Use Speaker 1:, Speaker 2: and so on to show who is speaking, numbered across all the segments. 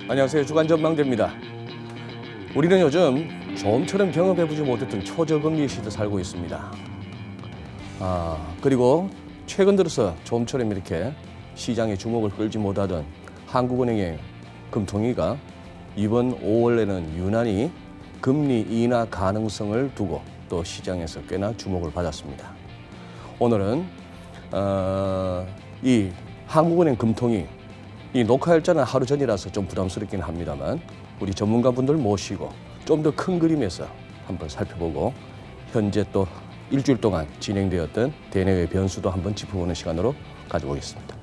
Speaker 1: 안녕하세요. 주간 전망대입니다. 우리는 요즘 좀처럼 경험해보지 못했던 초저금리 시대 살고 있습니다. 그리고 최근 들어서 좀처럼 이렇게 시장의 주목을 끌지 못하던 한국은행의 금통위가 이번 5월에는 유난히 금리 인하 가능성을 두고 또 시장에서 꽤나 주목을 받았습니다. 오늘은 이 한국은행 금통위 이 녹화일자는 하루 전이라서 좀 부담스럽긴 합니다만 우리 전문가분들 모시고 좀 더 큰 그림에서 한번 살펴보고 현재 또 일주일 동안 진행되었던 대내외 변수도 한번 짚어보는 시간으로 가져보겠습니다.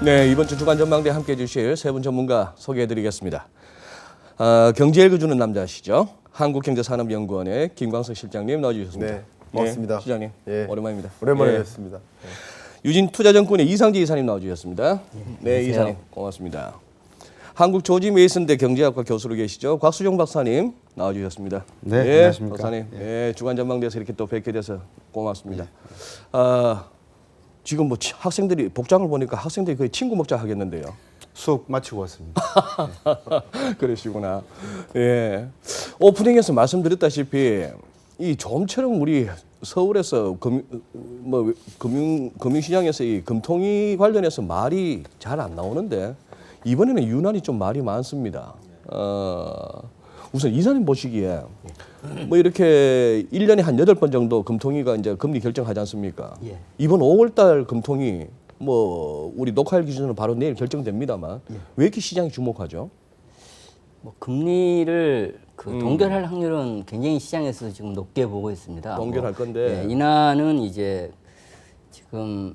Speaker 1: 네, 이번 주 주간 전망대 함께해 주실 세 분 전문가 소개해 드리겠습니다. 경제 읽어주는 남자시죠. 한국경제산업연구원의 김광석 실장님 나와주셨습니다.
Speaker 2: 네, 고맙습니다.
Speaker 1: 시장님, 오랜만입니다.
Speaker 2: 오랜만에 뵙습니다.
Speaker 1: 유진투자증권의 이상지 이사님 나와주셨습니다. 네, 이사님 고맙습니다. 한국조지메이슨대 경제학과 교수로 계시죠. 곽수종 박사님 나와주셨습니다.
Speaker 3: 네, 안녕하십니까.
Speaker 1: 박사님, 주간 전망대에서 이렇게 또 뵙게 돼서 고맙습니다. 지금 뭐 학생들이 복장을 보니까 학생들이 거의 친구 먹자 하겠는데요.
Speaker 3: 수업 마치고 왔습니다.
Speaker 1: 그러시구나. 예. 오프닝에서 말씀드렸다시피 이 좀처럼 우리 서울에서 금융시장에서 이 금통위 관련해서 말이 잘 안 나오는데 이번에는 유난히 좀 말이 많습니다. 우선 이사님 보시기에 뭐 이렇게 1년에 한 8번 정도 금통위가 이제 금리 결정하지 않습니까?
Speaker 4: 예.
Speaker 1: 이번 5월 달 금통위 뭐 우리 녹화일 기준으로 바로 내일 결정됩니다만 왜 이렇게 시장이 주목하죠?
Speaker 4: 뭐 금리를 동결할 확률은 굉장히 시장에서 지금 높게 보고 있습니다.
Speaker 1: 동결할 건데.
Speaker 4: 인하는 이제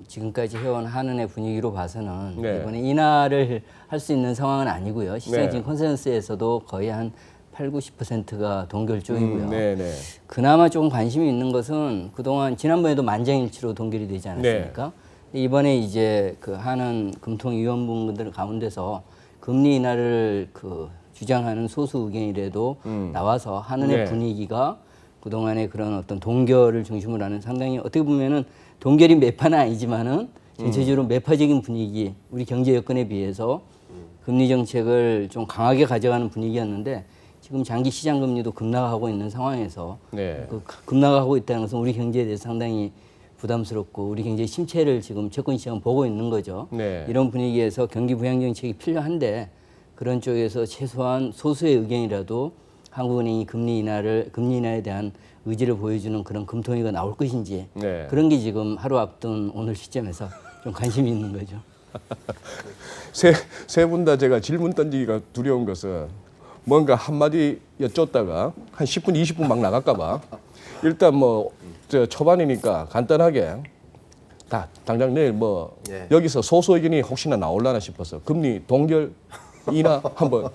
Speaker 4: 지금까지 해온 한은의 분위기로 봐서는
Speaker 1: 네.
Speaker 4: 이번에 인하를 할 수 있는 상황은 아니고요. 시장
Speaker 1: 네.
Speaker 4: 지금 컨센서스에서도 거의 한 80~90%가 동결 쪽이고요.
Speaker 1: 네네.
Speaker 4: 그나마 조금 관심이 있는 것은 그동안 지난번에도 만장일치로 동결이 되지 않았습니까? 이번에 이제 그 한은 금통위원분들 가운데서 금리 인하를 주장하는 소수 의견이라도 나와서 한은의
Speaker 1: 네.
Speaker 4: 분위기가 그동안의 그런 어떤 동결을 중심으로 하는 상당히 어떻게 보면은 동결이 매파는 아니지만은 전체적으로 매파적인 분위기, 우리 경제 여건에 비해서 금리 정책을 좀 강하게 가져가는 분위기였는데 지금 장기 시장 금리도 급락하고 있는 상황에서 급락하고 있다는 것은 우리 경제에 대해서 상당히 부담스럽고 우리 경제 침체를 지금 채권 시장은 보고 있는 거죠.
Speaker 1: 네.
Speaker 4: 이런 분위기에서 경기 부양 정책이 필요한데 그런 쪽에서 최소한 소수의 의견이라도 한국은행이 금리 인하에 대한 의지를 보여주는 그런 금통위가 나올 것인지 그런 게 지금 하루 앞둔 오늘 시점에서 좀 관심이 있는 거죠.
Speaker 1: 세 분 다 제가 질문 던지기가 두려운 것은 뭔가 한마디 여쭙다가 한 10분, 20분 막 나갈까 봐 일단 뭐 초반이니까 간단하게 당장 내일 여기서 소수 의견이 혹시나 나올라나 싶어서 금리 동결 인하 한번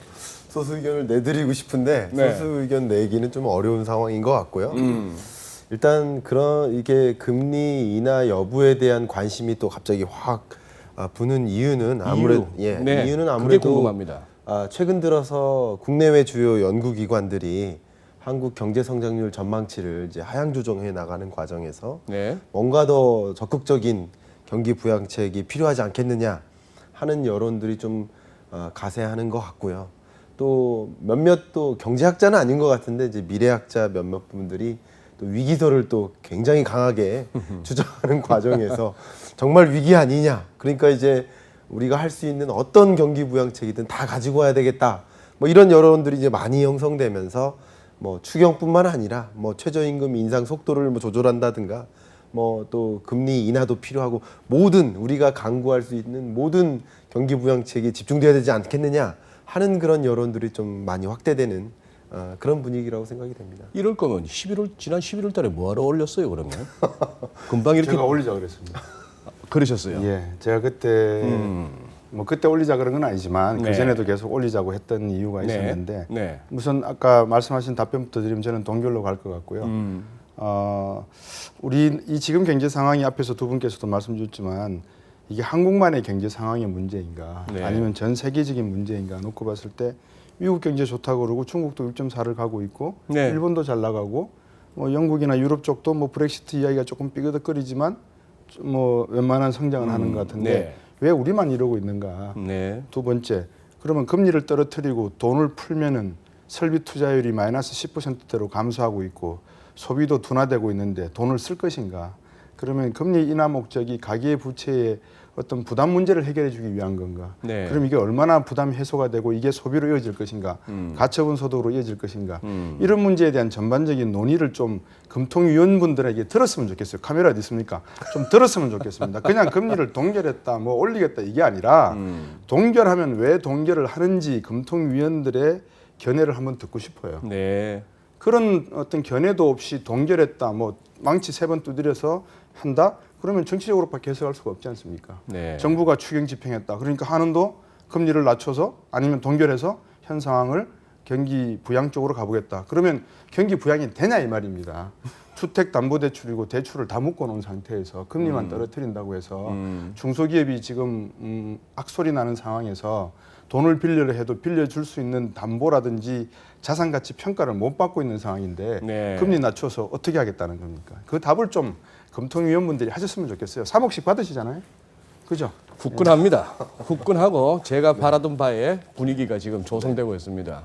Speaker 2: 소수 의견을 내드리고 싶은데
Speaker 1: 네.
Speaker 2: 소수 의견 내기는 좀 어려운 상황인 것 같고요. 일단 이게 금리 인하 여부에 대한 관심이 또 갑자기 확 부는 이유는 아무래도 이유는
Speaker 1: 그게
Speaker 2: 아무래도
Speaker 1: 궁금합니다.
Speaker 2: 최근 들어서 국내외 주요 연구기관들이 한국 경제 성장률 전망치를 이제 하향 조정해 나가는 과정에서 뭔가 더 적극적인 경기 부양책이 필요하지 않겠느냐 하는 여론들이 좀 가세하는 것 같고요. 또 몇몇 또 경제학자는 아닌 것 같은데 이제 미래학자 몇몇 분들이 또 위기설을 또 굉장히 강하게 주장하는 과정에서 정말 위기 아니냐. 그러니까 이제 우리가 할 수 있는 어떤 경기 부양책이든 다 가지고 와야 되겠다. 뭐 이런 여론들이 이제 많이 형성되면서 뭐 추경뿐만 아니라 뭐 최저임금 인상 속도를 뭐 조절한다든가 뭐 또 금리 인하도 필요하고 모든 우리가 강구할 수 있는 모든 경기 부양책이 집중돼야 되지 않겠느냐 하는 그런 여론들이 좀 많이 확대되는 그런 분위기라고 생각이 됩니다.
Speaker 1: 이럴 거면 지난 11월 달에 뭐하러 올렸어요, 그러면? 금방 이렇게
Speaker 3: 제가 올리자 그랬습니다.
Speaker 1: 그러셨어요.
Speaker 3: 예, 제가 그때 뭐 그때 올리자 그런 건 아니지만
Speaker 1: 네.
Speaker 3: 그 전에도 계속 올리자고 했던 이유가
Speaker 1: 네.
Speaker 3: 있었는데
Speaker 1: 네.
Speaker 3: 우선 아까 말씀하신 답변부터 드리면 저는 동결로 갈 것 같고요. 우리 이 지금 경제 상황이 앞에서 두 분께서도 말씀 주셨지만 이게 한국만의 경제 상황의 문제인가
Speaker 1: 네.
Speaker 3: 아니면 전 세계적인 문제인가 놓고 봤을 때 미국 경제 좋다고 그러고 중국도 6.4를 가고 있고
Speaker 1: 네.
Speaker 3: 일본도 잘 나가고 뭐 영국이나 유럽 쪽도 뭐 브렉시트 이야기가 조금 삐그덕거리지만 뭐 웬만한 성장은 하는 것 같은데
Speaker 1: 네.
Speaker 3: 왜 우리만 이러고 있는가?
Speaker 1: 네.
Speaker 3: 두 번째, 그러면 금리를 떨어뜨리고 돈을 풀면은 설비 투자율이 마이너스 10%대로 감소하고 있고 소비도 둔화되고 있는데 돈을 쓸 것인가? 그러면 금리 인하 목적이 가계 부채의 어떤 부담 문제를 해결해 주기 위한 건가?
Speaker 1: 네.
Speaker 3: 그럼 이게 얼마나 부담이 해소가 되고 이게 소비로 이어질 것인가? 가처분 소득으로 이어질 것인가? 이런 문제에 대한 전반적인 논의를 좀 금통위원분들에게 들었으면 좋겠어요. 카메라 어디 있습니까? 좀 들었으면 좋겠습니다. 그냥 금리를 동결했다, 뭐 올리겠다 이게 아니라 동결하면 왜 동결을 하는지 금통위원들의 견해를 한번 듣고 싶어요.
Speaker 1: 네.
Speaker 3: 그런 어떤 견해도 없이 동결했다, 뭐 망치 3번 두드려서 한다? 그러면 정치적으로밖에 해석할 수가 없지 않습니까?
Speaker 1: 네.
Speaker 3: 정부가 추경 집행했다. 그러니까 한은도 금리를 낮춰서 아니면 동결해서 현 상황을 경기 부양 쪽으로 가보겠다. 그러면 경기 부양이 되냐 이 말입니다. 주택담보대출이고 대출을 다 묶어놓은 상태에서 금리만 떨어뜨린다고 해서 중소기업이 지금 악소리 나는 상황에서 돈을 빌려를 해도 빌려줄 수 있는 담보라든지 자산가치 평가를 못 받고 있는 상황인데
Speaker 1: 네.
Speaker 3: 금리 낮춰서 어떻게 하겠다는 겁니까? 그 답을 좀 금통위원분들이 하셨으면 좋겠어요. 3억씩 받으시잖아요. 그죠?
Speaker 1: 후끈합니다. 후끈하고 제가 바라던 바에 분위기가 지금 조성되고 있습니다.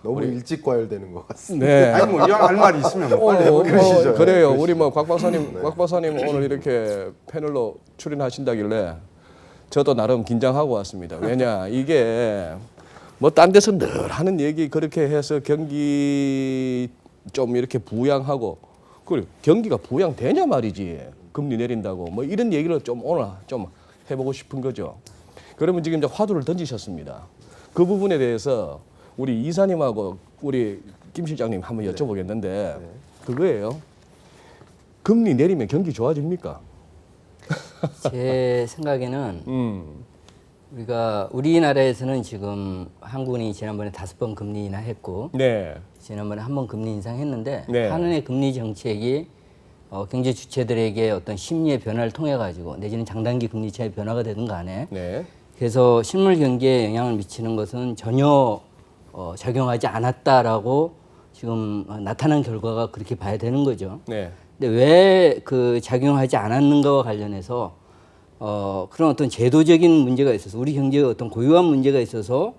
Speaker 2: 너무 일찍 과열되는 것 같습니다.
Speaker 1: 네.
Speaker 3: 아니 뭐 이왕 할 말이 있으면 뭐 빨리 해보시죠.
Speaker 1: 그래요. 우리 뭐 곽 박사님 오늘 이렇게 패널로 출연하신다길래 저도 나름 긴장하고 왔습니다. 왜냐 이게 뭐 딴 데서 늘 하는 얘기 그렇게 해서 경기 좀 이렇게 부양하고 그리고 경기가 부양되냐 말이지 금리 내린다고 뭐 이런 얘기를 좀 오늘 좀 해보고 싶은 거죠. 그러면 지금 이제 화두를 던지셨습니다. 그 부분에 대해서 우리 이사님하고 우리 김 실장님 한번 여쭤보겠는데 그거예요. 금리 내리면 경기 좋아집니까?
Speaker 4: 제 생각에는 우리나라에서는 지금 한국은행이 지난번에 5번 금리 인하했고
Speaker 1: 네.
Speaker 4: 지난번에 한 번 금리 인상했는데
Speaker 1: 네.
Speaker 4: 한은의 금리 정책이 경제 주체들에게 어떤 심리의 변화를 통해 가지고 내지는 장단기 금리차의 변화가 되든 간에
Speaker 1: 네.
Speaker 4: 그래서 실물 경기에 영향을 미치는 것은 전혀 작용하지 않았다라고 지금 나타난 결과가 그렇게 봐야 되는 거죠.
Speaker 1: 네.
Speaker 4: 근데 왜 그 작용하지 않았는가와 관련해서 그런 어떤 제도적인 문제가 있어서 우리 경제에 어떤 고유한 문제가 있어서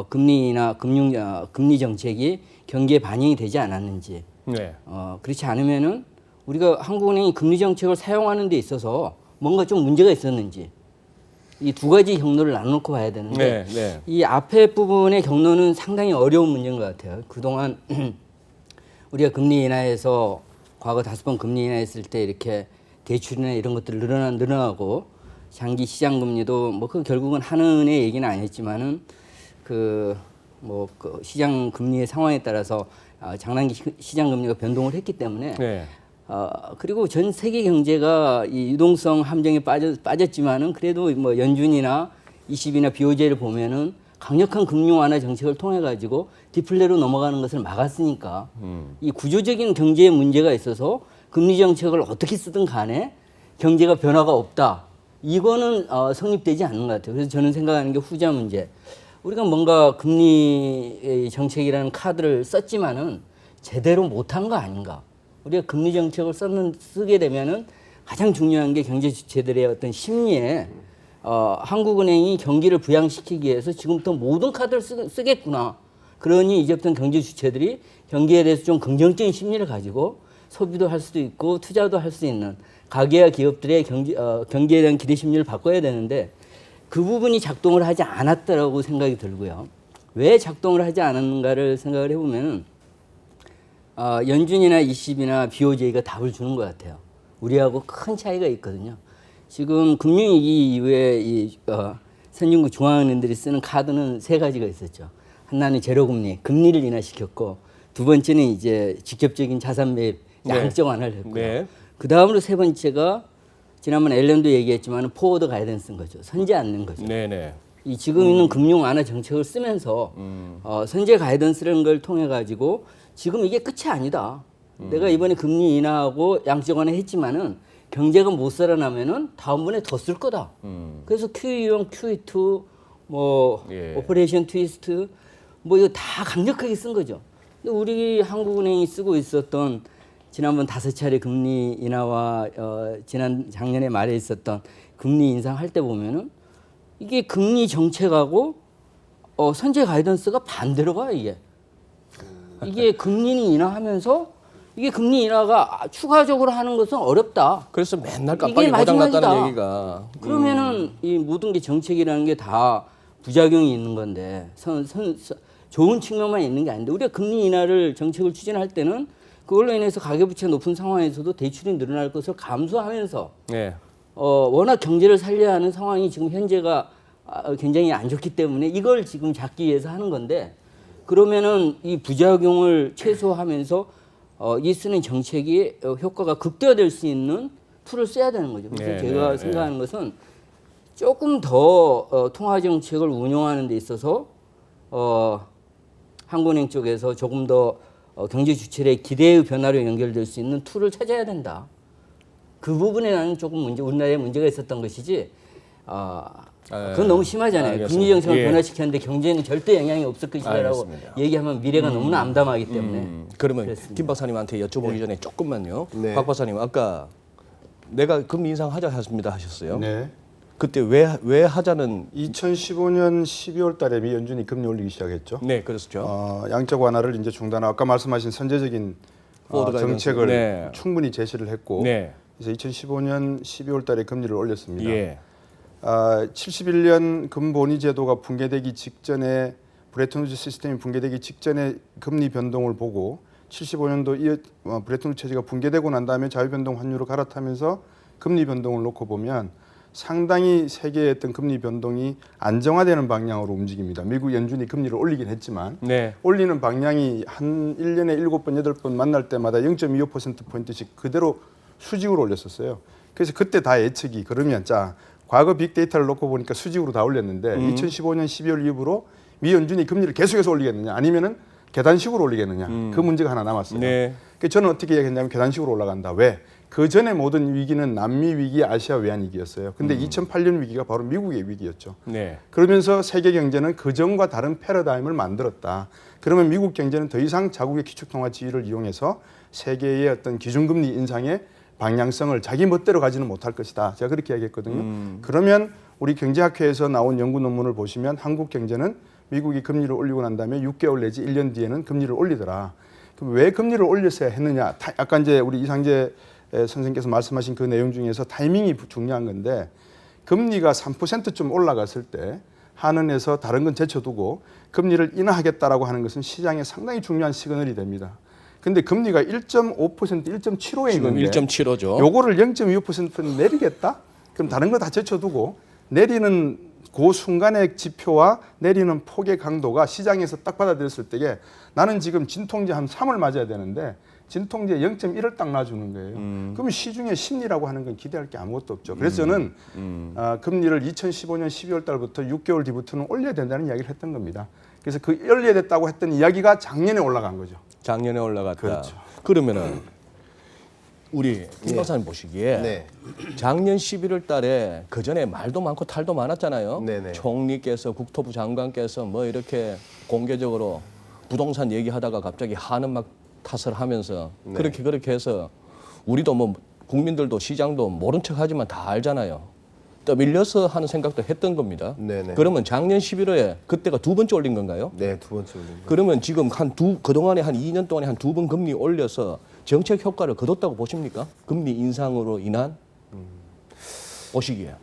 Speaker 4: 금리나 금리 정책이 경기에 반영이 되지 않았는지
Speaker 1: 네.
Speaker 4: 그렇지 않으면은 우리가 한국은행이 금리 정책을 사용하는 데 있어서 뭔가 좀 문제가 있었는지 이 두 가지 경로를 나눠놓고 봐야 되는데
Speaker 1: 네, 네.
Speaker 4: 이 앞에 부분의 경로는 상당히 어려운 문제인 것 같아요. 그동안 우리가 금리 인하해서 과거 5번 금리 인하했을 때 이렇게 대출이나 이런 것들 늘어나고 장기 시장 금리도 뭐 그 결국은 한은의 얘기는 아니었지만은 그 시장 금리의 상황에 따라서 장단기 시장 금리가 변동을 했기 때문에
Speaker 1: 네.
Speaker 4: 그리고 전 세계 경제가 이 유동성 함정에 빠졌지만은 그래도 뭐 연준이나 ECB나 BOJ를 보면은 강력한 금융 완화 정책을 통해 가지고 디플레로 넘어가는 것을 막았으니까 이 구조적인 경제에 문제가 있어서 금리 정책을 어떻게 쓰든 간에 경제가 변화가 없다. 이거는 성립되지 않는 것 같아요. 그래서 저는 생각하는 게 후자 문제. 우리가 뭔가 금리 정책이라는 카드를 썼지만은 제대로 못한 거 아닌가. 우리가 금리 정책을 쓰게 되면은 가장 중요한 게 경제 주체들의 어떤 심리에 한국은행이 경기를 부양시키기 위해서 지금부터 모든 카드를 쓰겠구나. 그러니 이제부터 경제 주체들이 경기에 대해서 좀 긍정적인 심리를 가지고 소비도 할 수도 있고 투자도 할 수 있는 가계와 기업들의 경기에 대한 기대 심리를 바꿔야 되는데 그 부분이 작동을 하지 않았다라고 생각이 들고요. 왜 작동을 하지 않았는가를 생각을 해보면 연준이나 ECB나 BOJ가 답을 주는 것 같아요. 우리하고 큰 차이가 있거든요. 지금 금융위기 이후에 선진국 중앙은행들이 쓰는 카드는 3가지가 있었죠. 하나는 제로금리, 금리를 인하시켰고 두 번째는 이제 직접적인 자산 매입 양적 완화를 했고요.
Speaker 1: 네.
Speaker 4: 그 다음으로 세 번째가 지난번 앨런도 얘기했지만 포워드 가이던스인 거죠. 선제 않는 거죠.
Speaker 1: 네네.
Speaker 4: 이 지금 있는 금융 완화 정책을 쓰면서 선제 가이던스라는 걸 통해 가지고 지금 이게 끝이 아니다. 내가 이번에 금리 인하하고 양적 완화 했지만은 경제가 못 살아나면은 다음번에 더 쓸 거다. 그래서 QE1, QE2, 뭐
Speaker 1: 예.
Speaker 4: 오퍼레이션 트위스트 뭐 이거 다 강력하게 쓴 거죠. 근데 우리 한국은행이 쓰고 있었던 지난번 5차례 금리 인하와 작년에 말에 있었던 금리 인상할 때 보면은 이게 금리 정책하고 선제 가이던스가 반대로 가요, 이게. 이게 금리는 인하하면서 이게 금리 인하가 추가적으로 하는 것은 어렵다.
Speaker 1: 그래서 맨날
Speaker 4: 이게
Speaker 1: 깜빡이 고장났다는
Speaker 4: 마지막이다.
Speaker 1: 얘기가.
Speaker 4: 그러면은 이 모든 게 정책이라는 게 다 부작용이 있는 건데 좋은 측면만 있는 게 아닌데 우리가 금리 인하를 정책을 추진할 때는 그걸로 인해서 가계부채가 높은 상황에서도 대출이 늘어날 것을 감수하면서
Speaker 1: 네.
Speaker 4: 워낙 경제를 살려야 하는 상황이 지금 현재가 굉장히 안 좋기 때문에 이걸 지금 잡기 위해서 하는 건데 그러면은 이 부작용을 최소화하면서 이 쓰는 정책이 효과가 극대화될 수 있는 툴을 써야 되는 거죠. 그래서
Speaker 1: 네,
Speaker 4: 제가
Speaker 1: 네,
Speaker 4: 생각하는 것은 조금 더 통화 정책을 운영하는 데 있어서 한국은행 쪽에서 조금 더 경제 주체의 기대의 변화로 연결될 수 있는 툴을 찾아야 된다. 그 부분에 나는 조금 우리나라에 문제가 있었던 것이지. 그건 너무 심하잖아요.
Speaker 1: 알겠습니다.
Speaker 4: 금리 정책을
Speaker 1: 예.
Speaker 4: 변화시켰는데 경제에는 절대 영향이 없을 것이다라고
Speaker 1: 알겠습니다.
Speaker 4: 얘기하면 미래가 너무나 암담하기 때문에.
Speaker 1: 그러면
Speaker 4: 그렇습니다.
Speaker 1: 김 박사님한테 여쭤보기 전에 조금만요.
Speaker 2: 네.
Speaker 1: 박 박사님 아까 내가 금리 인상하자 했습니다 하셨어요.
Speaker 3: 네.
Speaker 1: 그때 왜 하자는
Speaker 3: 2015년 12월 달에 미 연준이 금리 올리기 시작했죠.
Speaker 1: 네 그렇죠.
Speaker 3: 양적 완화를 이제 중단하고 아까 말씀하신 선제적인
Speaker 1: 포워드 가이던스.
Speaker 3: 정책을
Speaker 1: 네.
Speaker 3: 충분히 제시를 했고
Speaker 1: 네.
Speaker 3: 그래서 2015년 12월 달에 금리를 올렸습니다.
Speaker 1: 예.
Speaker 3: 71년 금본위 제도가 붕괴되기 직전에 브레튼 우즈 시스템이 붕괴되기 직전에 금리 변동을 보고 75년도 브레튼 우즈 체제가 붕괴되고 난 다음에 자유변동 환율로 갈아타면서 금리 변동을 놓고 보면 상당히 세계의 어떤 금리 변동이 안정화되는 방향으로 움직입니다. 미국 연준이 금리를 올리긴 했지만
Speaker 1: 네.
Speaker 3: 올리는 방향이 한 1년에 7번, 8번 만날 때마다 0.25%포인트씩 그대로 수직으로 올렸었어요. 그래서 그때 다 예측이 그러면 자 과거 빅데이터를 놓고 보니까 수직으로 다 올렸는데 2015년 12월 이후로 미 연준이 금리를 계속해서 올리겠느냐 아니면은 계단식으로 올리겠느냐 그 문제가 하나 남았어요.
Speaker 1: 네.
Speaker 3: 그래서 저는 어떻게 얘기했냐면 계단식으로 올라간다. 왜? 그 전에 모든 위기는 남미 위기, 아시아 외환 위기였어요. 근데 2008년 위기가 바로 미국의 위기였죠.
Speaker 1: 네.
Speaker 3: 그러면서 세계 경제는 그 전과 다른 패러다임을 만들었다. 그러면 미국 경제는 더 이상 자국의 기축통화 지위를 이용해서 세계의 어떤 기준금리 인상의 방향성을 자기 멋대로 가지는 못할 것이다. 제가 그렇게 얘기했거든요. 그러면 우리 경제학회에서 나온 연구 논문을 보시면 한국 경제는 미국이 금리를 올리고 난 다음에 6개월 내지 1년 뒤에는 금리를 올리더라. 그럼 왜 금리를 올렸어야 했느냐? 아까 이제 우리 이상재 선생님께서 말씀하신 그 내용 중에서 타이밍이 중요한 건데 금리가 3%쯤 올라갔을 때 한은에서 다른 건 제쳐두고 금리를 인하하겠다라고 하는 것은 시장에 상당히 중요한 시그널이 됩니다. 근데 금리가 1.5%, 1.75에
Speaker 1: 지금
Speaker 3: 있는데
Speaker 1: 1.75죠.
Speaker 3: 요거를 0.25% 내리겠다? 그럼 다른 거 다 제쳐두고 내리는 그 순간의 지표와 내리는 폭의 강도가 시장에서 딱 받아들였을 때에 나는 지금 진통제 한 3을 맞아야 되는데 진통제 0.1을 딱 놔주는 거예요. 그러면 시중에 심리라고 하는 건 기대할 게 아무것도 없죠. 그래서 저는 금리를 2015년 12월 달부터 6개월 뒤부터는 올려야 된다는 이야기를 했던 겁니다. 그래서 그 올려야 됐다고 했던 이야기가 작년에 올라간 거죠.
Speaker 1: 작년에 올라갔다.
Speaker 3: 그렇죠.
Speaker 1: 그러면은 우리 김 박사님 보시기에
Speaker 2: 네.
Speaker 1: 작년 11월 달에 그 전에 말도 많고 탈도 많았잖아요.
Speaker 2: 네네.
Speaker 1: 총리께서 국토부 장관께서 뭐 이렇게 공개적으로 부동산 얘기하다가 갑자기 한은 막 탓을 하면서
Speaker 2: 네.
Speaker 1: 그렇게 해서 우리도 뭐 국민들도 시장도 모른 척하지만 다 알잖아요. 떠밀려서 하는 생각도 했던 겁니다.
Speaker 2: 네네.
Speaker 1: 그러면 작년 11월에 그때가 두 번째 올린 건가요?
Speaker 2: 네, 두 번째 올린 거.
Speaker 1: 그러면 지금 그동안에 한 2년 동안에 한 2번 금리 올려서 정책 효과를 거뒀다고 보십니까? 금리 인상으로 인한 보시기에.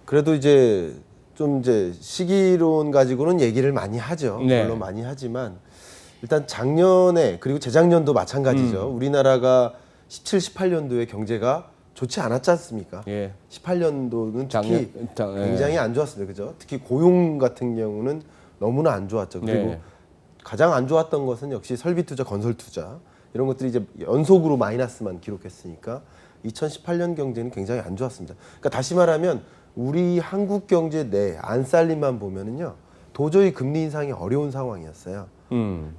Speaker 2: 그래도 이제 좀 이제 시기론 가지고는 얘기를 많이 하죠.
Speaker 1: 네.
Speaker 2: 물론 많이 하지만 일단 작년에 그리고 재작년도 마찬가지죠. 우리나라가 17, 18년도에 경제가 좋지 않았지 않습니까?
Speaker 1: 예.
Speaker 2: 18년도는 특히
Speaker 1: 예.
Speaker 2: 굉장히 안 좋았습니다. 그죠? 특히 고용 같은 경우는 너무나 안 좋았죠. 그리고
Speaker 1: 네.
Speaker 2: 가장 안 좋았던 것은 역시 설비 투자, 건설 투자 이런 것들이 이제 연속으로 마이너스만 기록했으니까 2018년 경제는 굉장히 안 좋았습니다. 그러니까 다시 말하면 우리 한국 경제 내 안살림만 보면은요 도저히 금리 인상이 어려운 상황이었어요.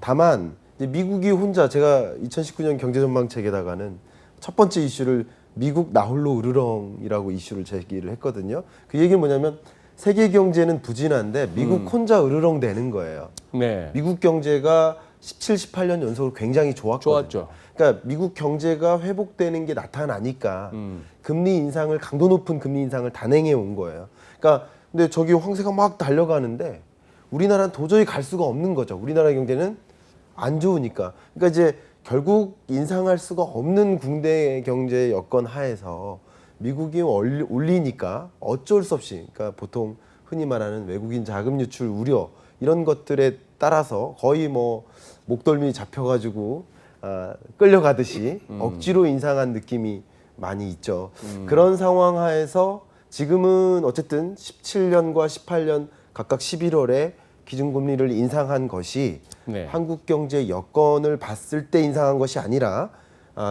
Speaker 2: 다만 이제 미국이 혼자 제가 2019년 경제 전망 책에다가는 첫 번째 이슈를 미국 나홀로 으르렁이라고 이슈를 제기를 했거든요. 그 얘기는 뭐냐면 세계 경제는 부진한데 미국 혼자 으르렁 대는 거예요.
Speaker 1: 네.
Speaker 2: 미국 경제가 17, 18년 연속으로 굉장히 좋았거든요.
Speaker 1: 좋았죠.
Speaker 2: 그러니까 미국 경제가 회복되는 게 나타나니까 금리 인상을 강도 높은 금리 인상을 단행해 온 거예요. 그러니까 근데 저기 황새가 막 달려가는데 우리나라는 도저히 갈 수가 없는 거죠. 우리나라 경제는 안 좋으니까. 그러니까 이제 결국 인상할 수가 없는 국내 경제 여건 하에서 미국이 올리니까 어쩔 수 없이 그러니까 보통 흔히 말하는 외국인 자금 유출 우려 이런 것들에 따라서 거의 뭐 목덜미 잡혀가지고 끌려가듯이 억지로 인상한 느낌이 많이 있죠. 그런 상황 하에서 지금은 어쨌든 17년과 18년 각각 11월에 기준금리를 인상한 것이
Speaker 1: 네.
Speaker 2: 한국 경제 여건을 봤을 때 인상한 것이 아니라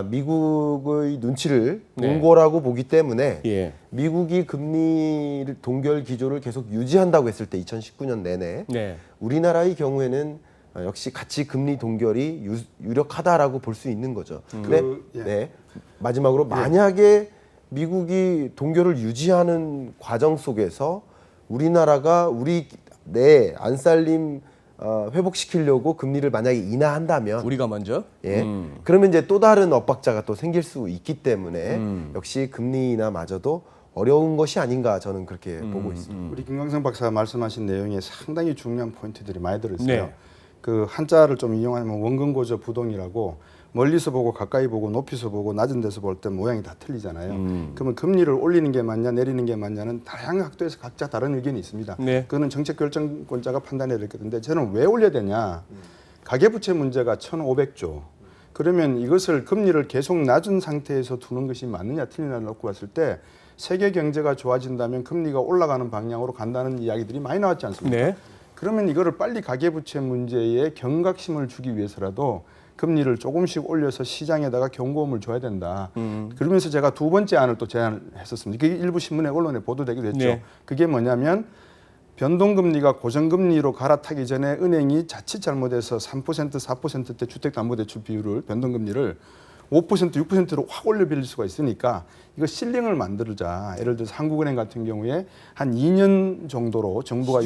Speaker 2: 미국의 눈치를 본
Speaker 1: 네.
Speaker 2: 거라고 보기 때문에
Speaker 1: 예.
Speaker 2: 미국이 금리 동결 기조를 계속 유지한다고 했을 때 2019년 내내
Speaker 1: 네.
Speaker 2: 우리나라의 경우에는 역시 같이 금리 동결이 유력하다라고 볼 수 있는 거죠. 근데
Speaker 3: 예.
Speaker 2: 네, 마지막으로 만약에 미국이 동결을 유지하는 과정 속에서 우리나라가 우리 내 안살림 회복시키려고 금리를 만약에 인하한다면
Speaker 1: 우리가 먼저.
Speaker 2: 예. 그러면 이제 또 다른 엇박자가 또 생길 수 있기 때문에 역시 금리 인하마저도 어려운 것이 아닌가 저는 그렇게 보고 있습니다.
Speaker 3: 우리 김광성 박사가 말씀하신 내용에 상당히 중요한 포인트들이 많이 들어있어요.
Speaker 1: 네.
Speaker 3: 그 한자를 좀 이용하면 원근고저 부동이라고 멀리서 보고 가까이 보고 높이서 보고 낮은 데서 볼 때 모양이 다 틀리잖아요. 그러면 금리를 올리는 게 맞냐 내리는 게 맞냐는 다양한 각도에서 각자 다른 의견이 있습니다.
Speaker 1: 네.
Speaker 3: 그거는 정책결정권자가 판단해야 될 건데 저는 왜 올려야 되냐. 가계부채 문제가 1,500조. 그러면 이것을 금리를 계속 낮은 상태에서 두는 것이 맞느냐 틀리냐를 놓고 봤을 때 세계 경제가 좋아진다면 금리가 올라가는 방향으로 간다는 이야기들이 많이 나왔지 않습니까?
Speaker 1: 네.
Speaker 3: 그러면 이거를 빨리 가계부채 문제에 경각심을 주기 위해서라도 금리를 조금씩 올려서 시장에다가 경고음을 줘야 된다. 그러면서 제가 두 번째 안을 또 제안을 했었습니다. 그게 일부 신문에 언론에 보도되기도 했죠.
Speaker 1: 네.
Speaker 3: 그게 뭐냐면 변동금리가 고정금리로 갈아타기 전에 은행이 자칫 잘못해서 3%, 4%대 주택담보대출 비율을 변동금리를 5%, 6%로 확 올려 빌릴 수가 있으니까 이거 실링을 만들자. 예를 들어서 한국은행 같은 경우에 한 2년 정도로 정부가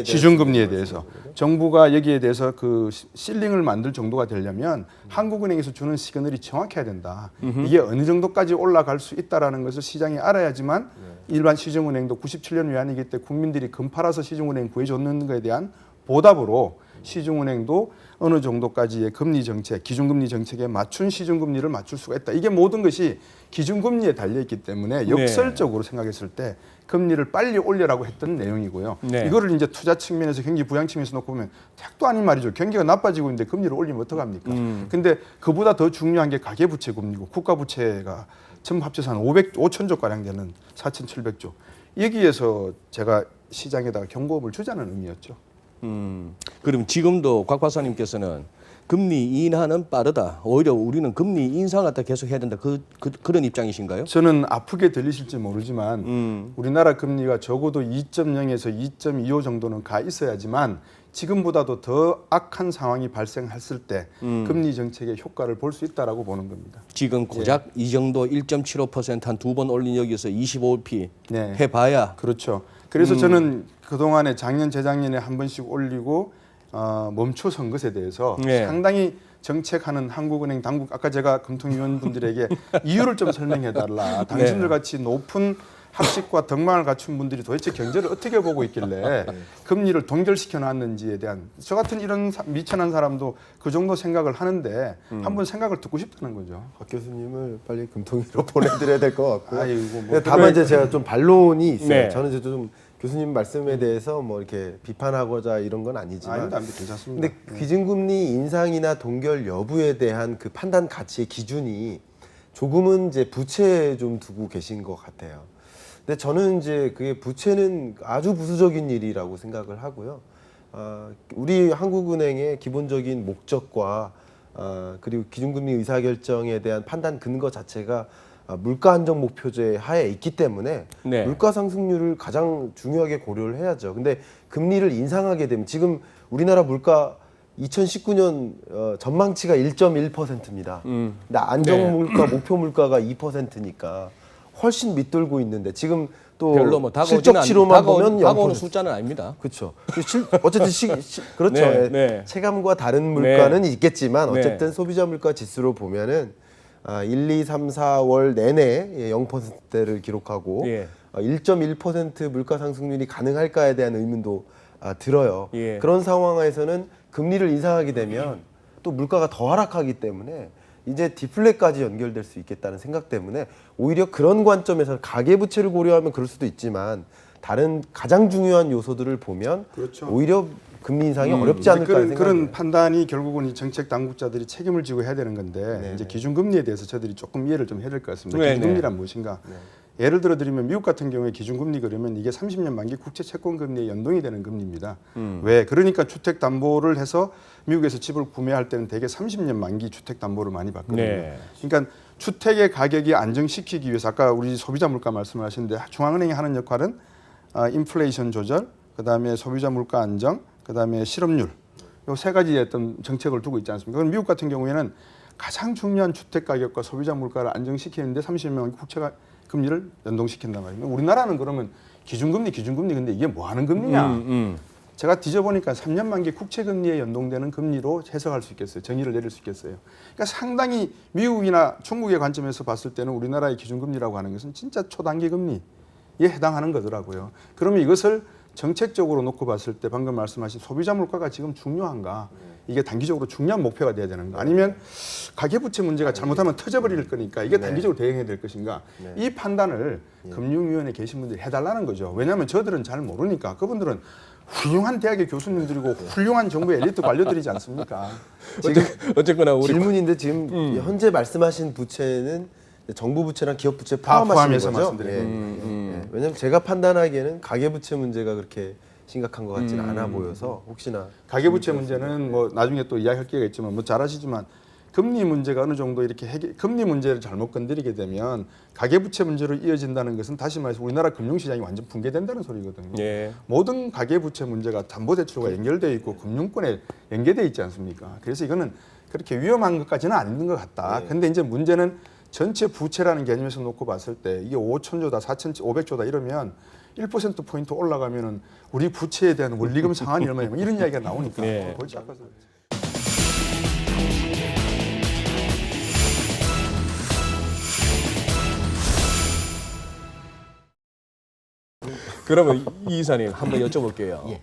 Speaker 3: 시중금리에 대해서 정부가 여기에 대해서 그 실링을 만들 정도가 되려면 한국은행에서 주는 시그널이 정확해야 된다. 이게 어느 정도까지 올라갈 수 있다라는 것을 시장이 알아야지만 일반 시중은행도 97년 외환위기 때 국민들이 금 팔아서 시중은행 구해줬는 것에 대한 보답으로 시중은행도 어느 정도까지의 금리 정책, 기준금리 정책에 맞춘 시중금리를 맞출 수가 있다. 이게 모든 것이 기준금리에 달려있기 때문에 역설적으로 생각했을 때 금리를 빨리 올려라고 했던 내용이고요.
Speaker 1: 네.
Speaker 3: 이거를 이제 투자 측면에서 경기 부양 측면에서 놓고 보면 택도 아닌 말이죠. 경기가 나빠지고 있는데 금리를 올리면 어떡합니까? 근데 그보다 더 중요한 게 가계부채 금리고 국가부채가 전부 합쳐서 한 5천조 가량 되는 4,700조. 여기에서 제가 시장에다가 경고음을 주자는 의미였죠.
Speaker 1: 그럼 지금도 곽 박사님께서는 금리 인하는 빠르다. 오히려 우리는 금리 인상 갖다 계속 해야 된다. 그런 입장이신가요?
Speaker 3: 저는 아프게 들리실지 모르지만 우리나라 금리가 적어도 2.0에서 2.25 정도는 가 있어야지만 지금보다도 더 악한 상황이 발생했을 때 금리 정책의 효과를 볼 수 있다라고 보는 겁니다.
Speaker 1: 지금 고작 이 정도 1.75% 한 두 번 올린 여기서 25p
Speaker 3: 네.
Speaker 1: 해봐야.
Speaker 3: 그렇죠. 그래서 저는 그동안에 작년 재작년에 한 번씩 올리고 멈춰선 것에 대해서
Speaker 1: 네.
Speaker 3: 상당히 정책하는 한국은행 당국 아까 제가 금통위원분들에게 이유를 좀 설명해달라. 당신들 같이 높은 학식과 덕망을 갖춘 분들이 도대체 경제를 어떻게 보고 있길래 금리를 동결시켜 놨는지에 대한 저 같은 이런 미천한 사람도 그 정도 생각을 하는데 한번 생각을 듣고 싶다는 거죠.
Speaker 2: 박 교수님을 빨리 금통위로 보내드려야 될 것 같고요.
Speaker 3: 아이고, 뭐
Speaker 2: 다만 이제 제가 좀 반론이 있어요.
Speaker 1: 네.
Speaker 2: 저는 이제 좀 교수님 말씀에 대해서 뭐 이렇게 비판하고자 이런 건 아니지만,
Speaker 3: 아닙니다, 괜찮습니다.
Speaker 2: 근데 기준금리 인상이나 동결 여부에 대한 그 판단 가치의 기준이 조금은 이제 부채에 좀 두고 계신 것 같아요. 근데 저는 이제 그게 부채는 아주 부수적인 일이라고 생각을 하고요. 우리 한국은행의 기본적인 목적과 그리고 기준금리 의사결정에 대한 판단 근거 자체가 물가 안정 목표제 하에 있기 때문에
Speaker 1: 네.
Speaker 2: 물가 상승률을 가장 중요하게 고려를 해야죠. 근데 금리를 인상하게 되면 지금 우리나라 물가 2019년 전망치가 1.1%입니다. 근데 안정 물가 목표 물가가 2%니까 훨씬 밑돌고 있는데 지금 또
Speaker 1: 별로 뭐
Speaker 2: 실적치로만 보면 0%.
Speaker 1: 다가오는 숫자는 아닙니다.
Speaker 2: 그렇죠. 어쨌든 그렇죠.
Speaker 1: 네,
Speaker 2: 예.
Speaker 1: 네.
Speaker 2: 체감과 다른 물가는 있겠지만
Speaker 1: 네.
Speaker 2: 어쨌든 소비자 물가 지수로 보면은 1, 2, 3, 4월 내내 0%대를 기록하고
Speaker 1: 예.
Speaker 2: 1.1% 물가 상승률이 가능할까에 대한 의문도 들어요.
Speaker 1: 예.
Speaker 2: 그런 상황에서는 금리를 인상하게 되면 또 물가가 더 하락하기 때문에 이제 디플레까지 연결될 수 있겠다는 생각 때문에 오히려 그런 관점에서 가계부채를 고려하면 그럴 수도 있지만 다른 가장 중요한 요소들을 보면
Speaker 3: 그렇죠.
Speaker 2: 오히려 금리 인상이 어렵지 않을까 하는
Speaker 3: 그런
Speaker 2: 생각이에요.
Speaker 3: 판단이 결국은 이 정책 당국자들이 책임을 지고 해야 되는 건데 이제 기준금리에 대해서 저들이 조금 이해를 좀 해야 될 것 같습니다.
Speaker 1: 네,
Speaker 3: 기준금리란 무엇인가? 예를 들어 드리면 미국 같은 경우에 기준금리 그러면 이게 30년 만기 국채 채권 금리에 연동이 되는 금리입니다. 왜? 그러니까 주택 담보를 해서 미국에서 집을 구매할 때는 대개 30년 만기 주택 담보를 많이 받거든요.
Speaker 1: 네.
Speaker 3: 그러니까 주택의 가격이 안정시키기 위해서 아까 우리 소비자 물가 말씀을 하셨는데 중앙은행이 하는 역할은 인플레이션 조절, 그다음에 소비자 물가 안정, 그다음에 실업률 요 세 가지의 어떤 정책을 두고 있지 않습니까? 그럼 미국 같은 경우에는 가장 중요한 주택 가격과 소비자 물가를 안정시키는데 30년 국채가 금리를 연동시킨단 말이에요. 우리나라는 그러면 기준금리 근데 이게 뭐 하는 금리냐? 제가 뒤져보니까 3년 만기 국채 금리에 연동되는 금리로 해석할 수 있겠어요. 정의를 내릴 수 있겠어요. 그러니까 상당히 미국이나 중국의 관점에서 봤을 때는 우리나라의 기준금리라고 하는 것은 진짜 초단기 금리에 해당하는 거더라고요. 그러면 이것을 정책적으로 놓고 봤을 때 방금 말씀하신 소비자 물가가 지금 중요한가? 이게 단기적으로 중요한 목표가 돼야 되는가? 아니면 가계부채 문제가 잘못하면 터져버릴 거니까 이게 단기적으로 대응해야 될 것인가? 이 판단을 금융위원회에 계신 분들이 해달라는 거죠. 왜냐하면 저들은 잘 모르니까 그분들은 훌륭한 대학의 교수님들이고 훌륭한 정부의 엘리트 관료들이지 않습니까?
Speaker 1: 어쨌거나 우리
Speaker 2: 질문인데 지금 현재 말씀하신 부채는 정부 부채랑 기업 부채 포함하시는 거죠?
Speaker 3: 말씀드리는
Speaker 2: 왜냐하면 제가 판단하기에는 가계부채 문제가 그렇게 심각한 것 같지는 않아 보여서 혹시나
Speaker 3: 가계부채 문제는 뭐 나중에 또 이야기할 기회가 있지만 뭐 잘 아시지만 금리 문제가 어느 정도 이렇게 금리 문제를 잘못 건드리게 되면 가계부채 문제로 이어진다는 것은 다시 말해서 우리나라 금융시장이 완전 붕괴된다는 소리거든요.
Speaker 1: 예.
Speaker 3: 모든 가계부채 문제가 담보대출과 연결되어 있고 금융권에 연계되어 있지 않습니까? 그래서 이거는 그렇게 위험한 것까지는 아닌 것 같다. 근데 이제 문제는 전체 부채라는 개념에서 놓고 봤을 때 이게 5천조다, 4,500조다 이러면 1%포인트 올라가면은 우리 부채에 대한 원리금 상한이 얼마냐면 이런 이야기가 나오니까
Speaker 1: 네.
Speaker 3: 골치 아파서.
Speaker 1: 그러면 이 이사님 한번 여쭤볼게요.
Speaker 4: 예.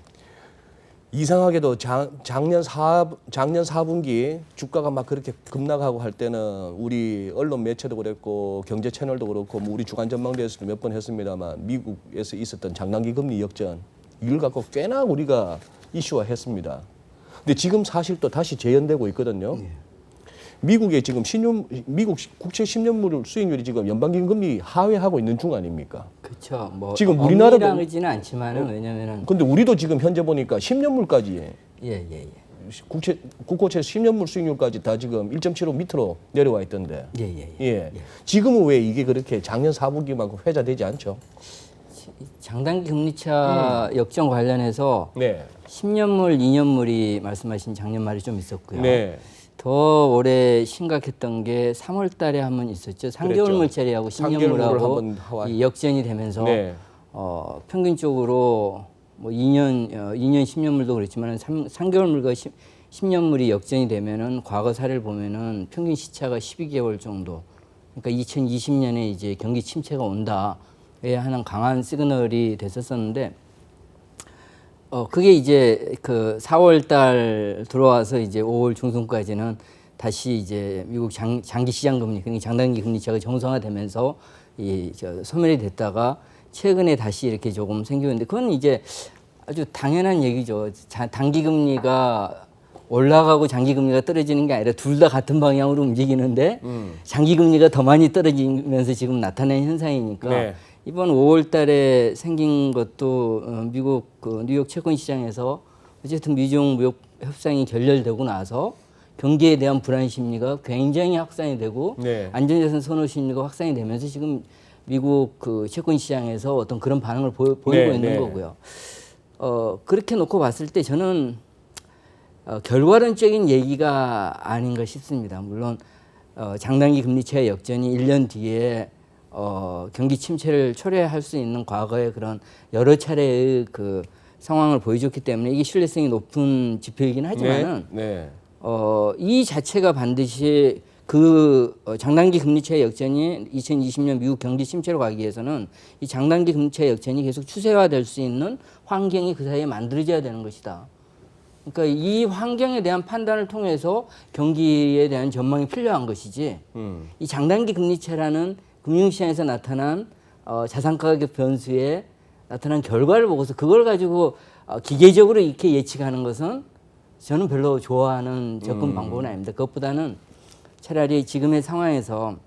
Speaker 1: 이상하게도 작년 4분기 주가가 막 그렇게 급락하고 할 때는 우리 언론 매체도 그랬고 경제 채널도 그렇고 뭐 우리 주간 전망대에서도 몇 번 했습니다만 미국에서 있었던 장단기 금리 역전 이걸 갖고 꽤나 우리가 이슈화했습니다. 근데 지금 사실 또 다시 재현되고 있거든요. 미국의 지금 미국 국채 10년물 수익률이 지금 연방기금 금리 하회하고 있는 중 아닙니까?
Speaker 4: 그렇죠. 뭐
Speaker 1: 지금 우리나라도
Speaker 4: 엄밀하지는 않지만은 왜냐면은
Speaker 1: 근데 우리도 지금 현재 보니까 10년물까지
Speaker 4: 예.
Speaker 1: 국고채 10년물 수익률까지 다 지금 1.75 밑으로 내려와 있던데.
Speaker 4: 예.
Speaker 1: 지금은 왜 이게 그렇게 작년 4분기만큼 회자되지 않죠?
Speaker 4: 장단기 금리차 역전 관련해서
Speaker 1: 네.
Speaker 4: 10년물, 2년물이 말씀하신 작년 말이 좀 있었고요.
Speaker 1: 네.
Speaker 4: 더 올해 심각했던 게 3월 달에 한 번 있었죠. 3개월물짜리하고 10년물하고 이 역전이 되면서
Speaker 1: 네.
Speaker 4: 평균적으로 뭐 2년 10년물도 그렇지만 3개월물과 10년물이 역전이 되면은 과거 사례를 보면은 평균 시차가 12개월 정도. 그러니까 2020년에 이제 경기 침체가 온다에 하는 강한 시그널이 됐었었는데 그게 이제 그 4월 달 들어와서 이제 5월 중순까지는 다시 이제 미국 장기 시장 금리, 그러니까 장단기 금리차가 정상화되면서 소멸이 됐다가 최근에 다시 이렇게 조금 생기는데 그건 이제 아주 당연한 얘기죠. 단기 금리가 올라가고 장기 금리가 떨어지는 게 아니라 둘 다 같은 방향으로 움직이는데 장기 금리가 더 많이 떨어지면서 지금 나타난 현상이니까
Speaker 1: 네.
Speaker 4: 이번 5월 달에 생긴 것도 미국 그 뉴욕 채권 시장에서 어쨌든 미중 무역 협상이 결렬되고 나서 경기에 대한 불안 심리가 굉장히 확산이 되고
Speaker 1: 네.
Speaker 4: 안전자산 선호 심리가 확산이 되면서 지금 미국 그 채권 시장에서 어떤 그런 반응을 보이고
Speaker 1: 네,
Speaker 4: 있는
Speaker 1: 네.
Speaker 4: 거고요. 그렇게 놓고 봤을 때 저는 결과론적인 얘기가 아닌가 싶습니다. 물론 장단기 금리 차의 역전이 1년 뒤에 경기 침체를 초래할 수 있는 과거의 그런 여러 차례의 그 상황을 보여줬기 때문에 이게 신뢰성이 높은 지표이긴 하지만은
Speaker 1: 네.
Speaker 4: 이 자체가 반드시 그 장단기 금리 차의 역전이 2020년 미국 경기 침체로 가기 위해서는 이 장단기 금리 차의 역전이 계속 추세화될 수 있는 환경이 그 사이에 만들어져야 되는 것이다. 그러니까 이 환경에 대한 판단을 통해서 경기에 대한 전망이 필요한 것이지 이 장단기 금리차라는 금융시장에서 나타난 자산가격 변수에 나타난 결과를 보고서 그걸 가지고 기계적으로 이렇게 예측하는 것은 저는 별로 좋아하는 접근 방법은 아닙니다. 그것보다는 차라리 지금의 상황에서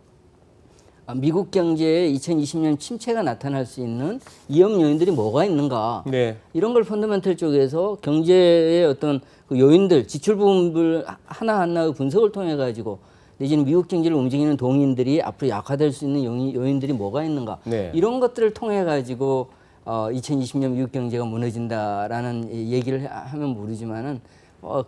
Speaker 4: 미국 경제에 2020년 침체가 나타날 수 있는 위험 요인들이 뭐가 있는가
Speaker 1: 네.
Speaker 4: 이런 걸 펀더멘털 쪽에서 경제의 어떤 그 요인들 지출 부분을 하나하나의 분석을 통해 가지고 내지는 미국 경제를 움직이는 동인들이 앞으로 약화될 수 있는 요인들이 뭐가 있는가
Speaker 1: 네.
Speaker 4: 이런 것들을 통해 가지고 2020년 미국 경제가 무너진다라는 얘기를 하면 모르지만은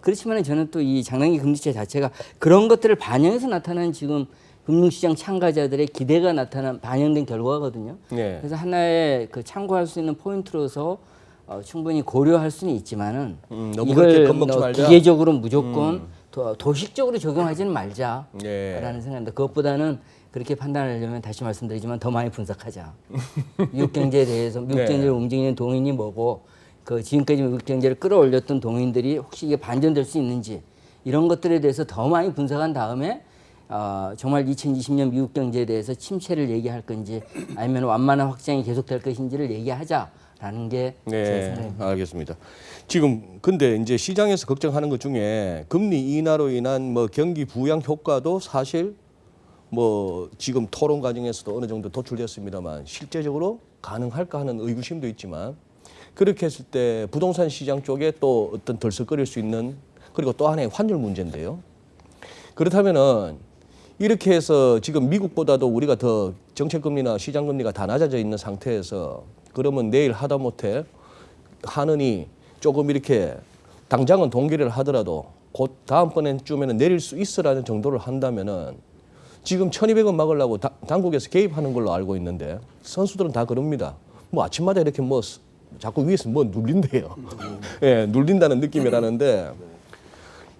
Speaker 4: 그렇지만은 저는 또 이 장단기 금리차 자체가 그런 것들을 반영해서 나타나는 지금 금융시장 참가자들의 기대가 반영된 결과거든요.
Speaker 1: 네.
Speaker 4: 그래서 하나의 그 참고할 수 있는 포인트로서 충분히 고려할 수는 있지만은
Speaker 1: 너무 그렇게
Speaker 4: 이걸
Speaker 1: 겁먹지 말자.
Speaker 4: 기계적으로 무조건 도식적으로 적용하지는 말자라는
Speaker 1: 네.
Speaker 4: 생각입니다. 그것보다는 그렇게 판단하려면 다시 말씀드리지만 더 많이 분석하자. 미국 경제에 대해서 미국
Speaker 1: 네.
Speaker 4: 경제를 움직이는 동인이 뭐고 그 지금까지 미국 경제를 끌어올렸던 동인들이 혹시 이게 반전될 수 있는지 이런 것들에 대해서 더 많이 분석한 다음에 정말 2020년 미국 경제에 대해서 침체를 얘기할 건지 아니면 완만한 확장이 계속될 것인지를 얘기하자라는 게 제 생각입니다.
Speaker 1: 알겠습니다. 지금 근데 이제 시장에서 걱정하는 것 중에 금리 인하로 인한 뭐 경기 부양 효과도 사실 뭐 지금 토론 과정에서도 어느 정도 도출됐습니다만 실제적으로 가능할까 하는 의구심도 있지만 그렇게 했을 때 부동산 시장 쪽에 또 어떤 덜썩거릴 수 있는 그리고 또 하나의 환율 문제인데요. 그렇다면은 이렇게 해서 지금 미국보다도 우리가 더 정책금리나 시장금리가 다 낮아져 있는 상태에서 그러면 내일 하다못해 하느니 조금 이렇게 당장은 동기를 하더라도 곧 다음번에쯤에는 내릴 수 있으라는 정도를 한다면은 지금 1,200원 막으려고 당국에서 개입하는 걸로 알고 있는데 선수들은 다 그럽니다. 뭐 아침마다 이렇게 뭐 자꾸 위에서 뭐 눌린대요. 예, 눌린다는 느낌이라는데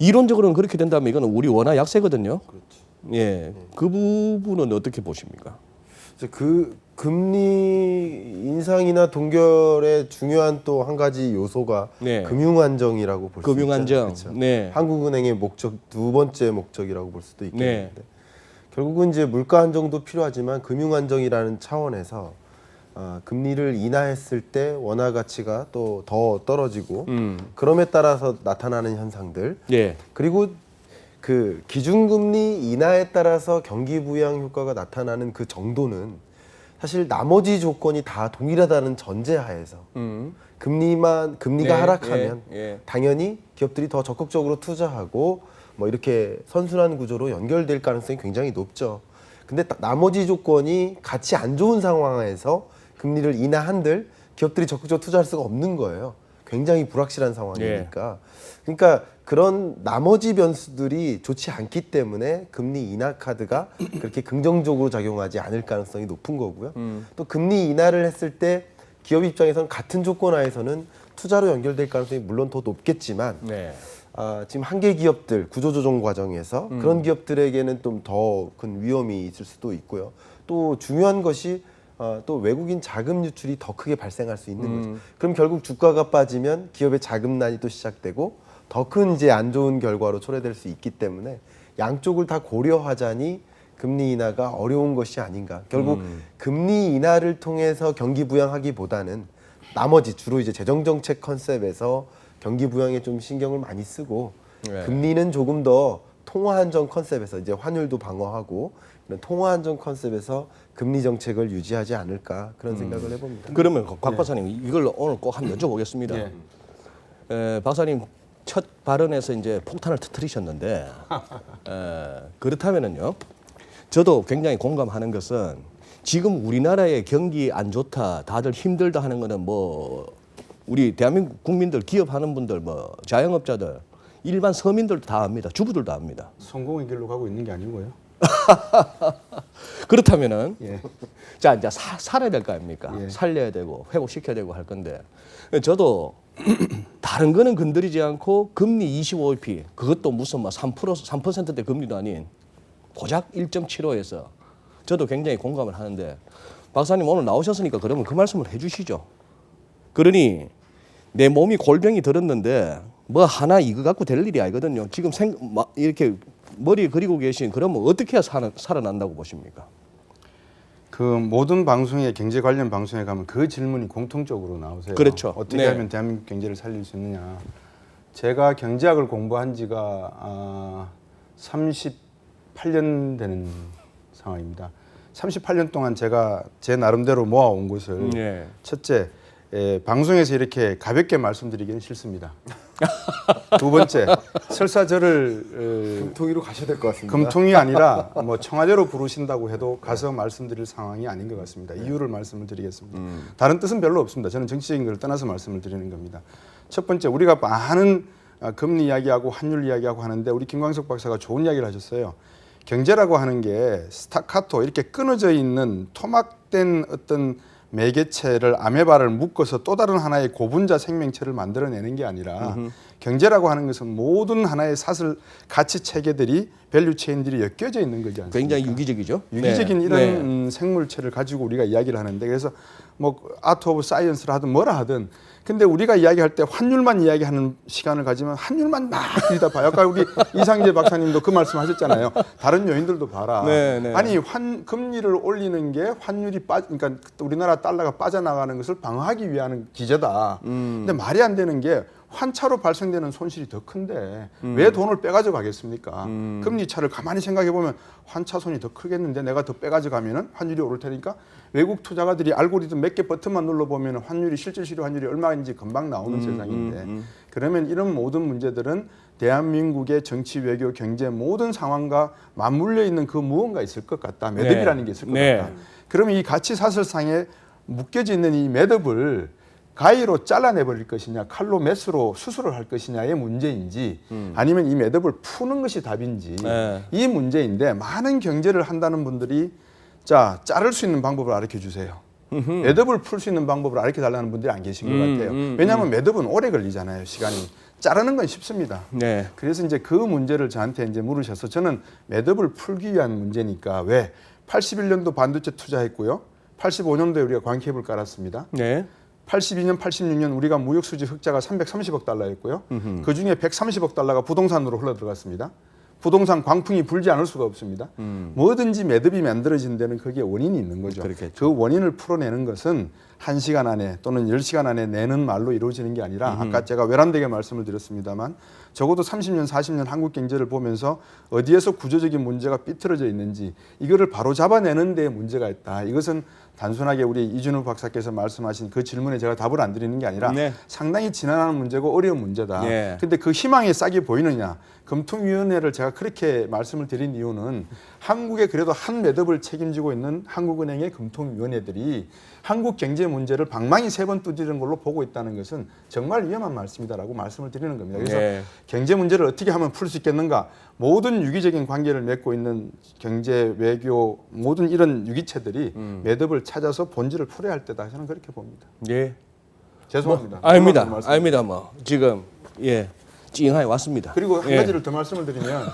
Speaker 1: 이론적으로는 그렇게 된다면 이거는 우리 원화 약세거든요. 예, 그 부분은 어떻게 보십니까?
Speaker 2: 그 금리 인상이나 동결의 중요한 또 한 가지 요소가
Speaker 1: 네.
Speaker 2: 금융 안정이라고 볼 수 있죠.
Speaker 1: 금융 안정.
Speaker 2: 그렇죠?
Speaker 1: 네.
Speaker 2: 한국은행의 목적 두 번째 목적이라고 볼 수도 있겠는데
Speaker 1: 네.
Speaker 2: 결국은 이제 물가 안정도 필요하지만 금융 안정이라는 차원에서 금리를 인하했을 때 원화 가치가 또 더 떨어지고 그럼에 따라서 나타나는 현상들
Speaker 1: 예.
Speaker 2: 그리고 그 기준금리 인하에 따라서 경기 부양 효과가 나타나는 그 정도는 사실 나머지 조건이 다 동일하다는 전제하에서 금리가
Speaker 1: 네,
Speaker 2: 하락하면
Speaker 1: 예.
Speaker 2: 당연히 기업들이 더 적극적으로 투자하고 뭐 이렇게 선순환 구조로 연결될 가능성이 굉장히 높죠. 근데 나머지 조건이 같이 안 좋은 상황에서 금리를 인하한들 기업들이 적극적으로 투자할 수가 없는 거예요. 굉장히 불확실한 상황이니까. 그러니까 그런 나머지 변수들이 좋지 않기 때문에 금리 인하 카드가 그렇게 긍정적으로 작용하지 않을 가능성이 높은 거고요. 또 금리 인하를 했을 때 기업 입장에서는 같은 조건 하에서는 투자로 연결될 가능성이 물론 더 높겠지만
Speaker 1: 네.
Speaker 2: 지금 한계 기업들 구조조정 과정에서 그런 기업들에게는 좀 더 큰 위험이 있을 수도 있고요. 또 중요한 것이 또 외국인 자금 유출이 더 크게 발생할 수 있는 거죠. 그럼 결국 주가가 빠지면 기업의 자금난이 또 시작되고 더 큰 이제 안 좋은 결과로 초래될 수 있기 때문에 양쪽을 다 고려하자니 금리 인하가 어려운 것이 아닌가. 결국 금리 인하를 통해서 경기 부양하기보다는 나머지 주로 이제 재정 정책 컨셉에서 경기 부양에 좀 신경을 많이 쓰고
Speaker 1: 네.
Speaker 2: 금리는 조금 더 통화 안정 컨셉에서 이제 환율도 방어하고 이런 통화 안정 컨셉에서 금리 정책을 유지하지 않을까 그런 생각을 해봅니다.
Speaker 1: 그러면 곽 박사님 이걸 오늘 꼭 한번 여쭤보겠습니다.
Speaker 3: 예.
Speaker 1: 박사님 첫 발언에서 이제 폭탄을 터뜨리셨는데 그렇다면은요. 저도 굉장히 공감하는 것은 지금 우리나라의 경기 안 좋다, 다들 힘들다 하는 거는 뭐 우리 대한민국 국민들, 기업하는 분들, 뭐 자영업자들, 일반 서민들도 다 압니다. 주부들도 압니다.
Speaker 3: 성공의 길로 가고 있는 게 아니고요.
Speaker 1: 그렇다면은
Speaker 3: 예.
Speaker 1: 자 이제 살아야 될 거 아닙니까?
Speaker 3: 예.
Speaker 1: 살려야 되고 회복시켜야 되고 할 건데 저도 다른 거는 건드리지 않고 금리 25p 그것도 무슨 뭐 3%대 금리도 아닌 고작 1.75에서 저도 굉장히 공감을 하는데 박사님 오늘 나오셨으니까 그러면 그 말씀을 해주시죠. 그러니 내 몸이 골병이 들었는데 뭐 하나 이거 갖고 될 일이 아니거든요. 지금 이렇게 머리에 그리고 계신 그러면 어떻게 해야 살아난다고 보십니까?
Speaker 3: 그 모든 방송에 경제 관련 방송에 가면 그 질문이 공통적으로 나오세요.
Speaker 1: 그렇죠.
Speaker 3: 어떻게
Speaker 1: 네.
Speaker 3: 하면 대한민국 경제를 살릴 수 있느냐. 제가 경제학을 공부한 지가 38년 되는 상황입니다. 38년 동안 제가 제 나름대로 모아온 것을
Speaker 1: 네.
Speaker 3: 첫째, 방송에서 이렇게 가볍게 말씀드리기는 싫습니다. 두 번째, 설사 저를
Speaker 2: 금통위로 가셔야 될 것 같습니다.
Speaker 3: 금통이 아니라 뭐 청와대로 부르신다고 해도 가서 말씀드릴 상황이 아닌 것 같습니다. 이유를 말씀을 드리겠습니다. 다른 뜻은 별로 없습니다. 저는 정치적인 걸 떠나서 말씀을 드리는 겁니다. 첫 번째, 우리가 많은 금리 이야기하고 환율 이야기하고 하는데 우리 김광석 박사가 좋은 이야기를 하셨어요. 경제라고 하는 게 스타카토 이렇게 끊어져 있는 토막된 어떤 매개체를 아메바를 묶어서 또 다른 하나의 고분자 생명체를 만들어내는 게 아니라 경제라고 하는 것은 모든 하나의 사슬 가치 체계들이 밸류 체인들이 엮여져 있는 거지 않습니까?
Speaker 1: 굉장히 유기적이죠.
Speaker 3: 유기적인
Speaker 1: 네.
Speaker 3: 이런 생물체를 가지고 우리가 이야기를 하는데 그래서 뭐 아트 오브 사이언스를 하든 뭐라 하든 근데 우리가 이야기할 때 환율만 이야기하는 시간을 가지면 환율만 막 들이다 봐요. 아까 우리 이상재 박사님도 그 말씀하셨잖아요. 다른 요인들도 봐라.
Speaker 1: 네, 네.
Speaker 3: 아니 금리를 올리는 게 환율이 그러니까 우리나라 달러가 빠져나가는 것을 방어하기 위한 기제다. 근데 말이 안 되는 게 환차로 발생되는 손실이 더 큰데 왜 돈을 빼가지고 가겠습니까? 금리 차를 가만히 생각해 보면 환차 손이 더 크겠는데 내가 더 빼가지고 가면은 환율이 오를 테니까 외국 투자가들이 알고리즘 몇 개 버튼만 눌러 보면 환율이 실질 실효 환율이 얼마인지 금방 나오는 세상인데 그러면 이런 모든 문제들은 대한민국의 정치, 외교, 경제 모든 상황과 맞물려 있는 그 무언가 있을 것 같다. 매듭이라는 게 있을 것 같다. 그러면 이 가치 사슬상에 묶여져 있는 이 매듭을 가위로 잘라내버릴 것이냐 칼로 메스로 수술을 할 것이냐의 문제인지 아니면 이 매듭을 푸는 것이 답인지 이 문제인데 많은 경제를 한다는 분들이 자 자를 수 있는 방법을 가르쳐 주세요. 매듭을 풀 수 있는 방법을 가르쳐 달라는 분들이 안 계신 것 같아요. 왜냐하면 매듭은 오래 걸리잖아요. 시간이. 자르는 건 쉽습니다.
Speaker 1: 네.
Speaker 3: 그래서 이제 그 문제를 저한테 이제 물으셔서 저는 매듭을 풀기 위한 문제니까 왜 81년도 반도체 투자했고요. 85년도에 우리가 광케이블 깔았습니다.
Speaker 1: 네.
Speaker 3: 82년, 86년 우리가 무역수지 흑자가 330억 달러였고요. 그중에 130억 달러가 부동산으로 흘러들어갔습니다. 부동산 광풍이 불지 않을 수가 없습니다. 뭐든지 매듭이 만들어진 데는 거기에 원인이 있는 거죠.
Speaker 1: 그렇겠죠.
Speaker 3: 그 원인을 풀어내는 것은 1시간 안에 또는 10시간 안에 내는 말로 이루어지는 게 아니라 아까 제가 외람되게 말씀을 드렸습니다만 적어도 30년, 40년 한국 경제를 보면서 어디에서 구조적인 문제가 삐뚤어져 있는지 이거를 바로 잡아내는 데 문제가 있다. 이것은 단순하게 우리 이준우 박사께서 말씀하신 그 질문에 제가 답을 안 드리는 게 아니라
Speaker 1: 네.
Speaker 3: 상당히 지난하는 문제고 어려운 문제다.
Speaker 1: 네.
Speaker 3: 근데 그 희망의 싹이 보이느냐? 금통위원회를 제가 그렇게 말씀을 드린 이유는 한국에 그래도 한 매듭을 책임지고 있는 한국은행의 금통위원회들이 한국 경제 문제를 방망이 3번 두드리는 걸로 보고 있다는 것은 정말 위험한 말씀이다라고 말씀을 드리는 겁니다. 그래서
Speaker 1: 네.
Speaker 3: 경제 문제를 어떻게 하면 풀 수 있겠는가? 모든 유기적인 관계를 맺고 있는 경제, 외교 모든 이런 유기체들이 매듭을 찾아서 본질을 풀어야 할 때다. 저는 그렇게 봅니다.
Speaker 1: 예.
Speaker 3: 죄송합니다.
Speaker 1: 아닙니다. 아닙니다. 뭐 지금 예. 찡하게 왔습니다.
Speaker 3: 그리고 한
Speaker 1: 예.
Speaker 3: 가지를 더 말씀을 드리면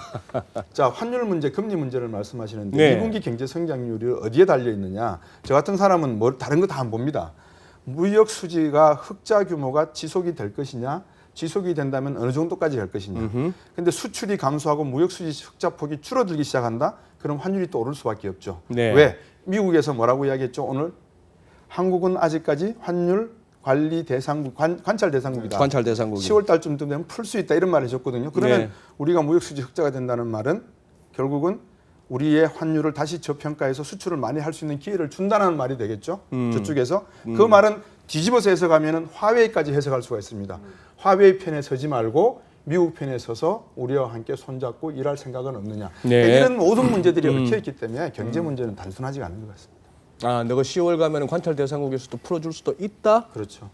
Speaker 3: 자 환율 문제, 금리 문제를 말씀하시는데
Speaker 1: 네.
Speaker 3: 2분기 경제 성장률이 어디에 달려 있느냐? 저 같은 사람은 뭐 다른 거 다 안 봅니다. 무역 수지가 흑자 규모가 지속이 될 것이냐? 지속이 된다면 어느 정도까지 갈 것이냐? 근데 수출이 감소하고 무역 수지 흑자 폭이 줄어들기 시작한다? 그럼 환율이 또 오를 수밖에 없죠.
Speaker 1: 네.
Speaker 3: 왜? 미국에서 뭐라고 이야기했죠? 오늘 한국은 아직까지 환율 관리 대상국, 관찰 대상국이다.
Speaker 1: 관찰 대상국이.
Speaker 3: 10월 달쯤 되면 풀 수 있다 이런 말을 해줬거든요. 그러면
Speaker 1: 네.
Speaker 3: 우리가 무역 수지 흑자가 된다는 말은 결국은 우리의 환율을 다시 저평가해서 수출을 많이 할 수 있는 기회를 준다는 말이 되겠죠. 저쪽에서 그 말은 뒤집어서 해석하면은 화웨이까지 해석할 수가 있습니다. 화웨이 편에 서지 말고 미국 편에 서서 우리와 함께 손잡고 일할 생각은 없느냐.
Speaker 1: 네.
Speaker 3: 이런 모든 문제들이 얽혀 있기 때문에 경제 문제는 단순하지가 않은 것 같습니다.
Speaker 1: 아, 너가 10월 가면 관찰 대상국에서도 풀어줄 수도 있다.
Speaker 3: 그렇죠.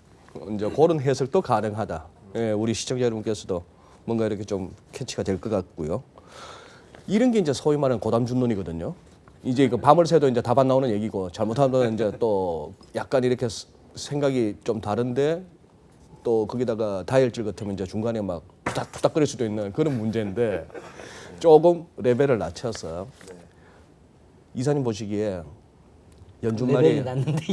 Speaker 1: 이제 그런 해석도 가능하다. 예, 우리 시청자 여러분께서도 뭔가 이렇게 좀 캐치가 될 것 같고요. 이런 게 이제 소위 말하는 고담준론이거든요. 이제 그 밤을 새도 이제 답 안 나오는 얘기고 잘못하면 이제 또 약간 이렇게 생각이 좀 다른데 또 거기다가 다이얼질 같으면 이제 중간에 막 투닥투닥거릴 수도 있는 그런 문제인데 조금 레벨을 낮춰서 이사님 보시기에 연준말이
Speaker 4: 레벨이 낮는데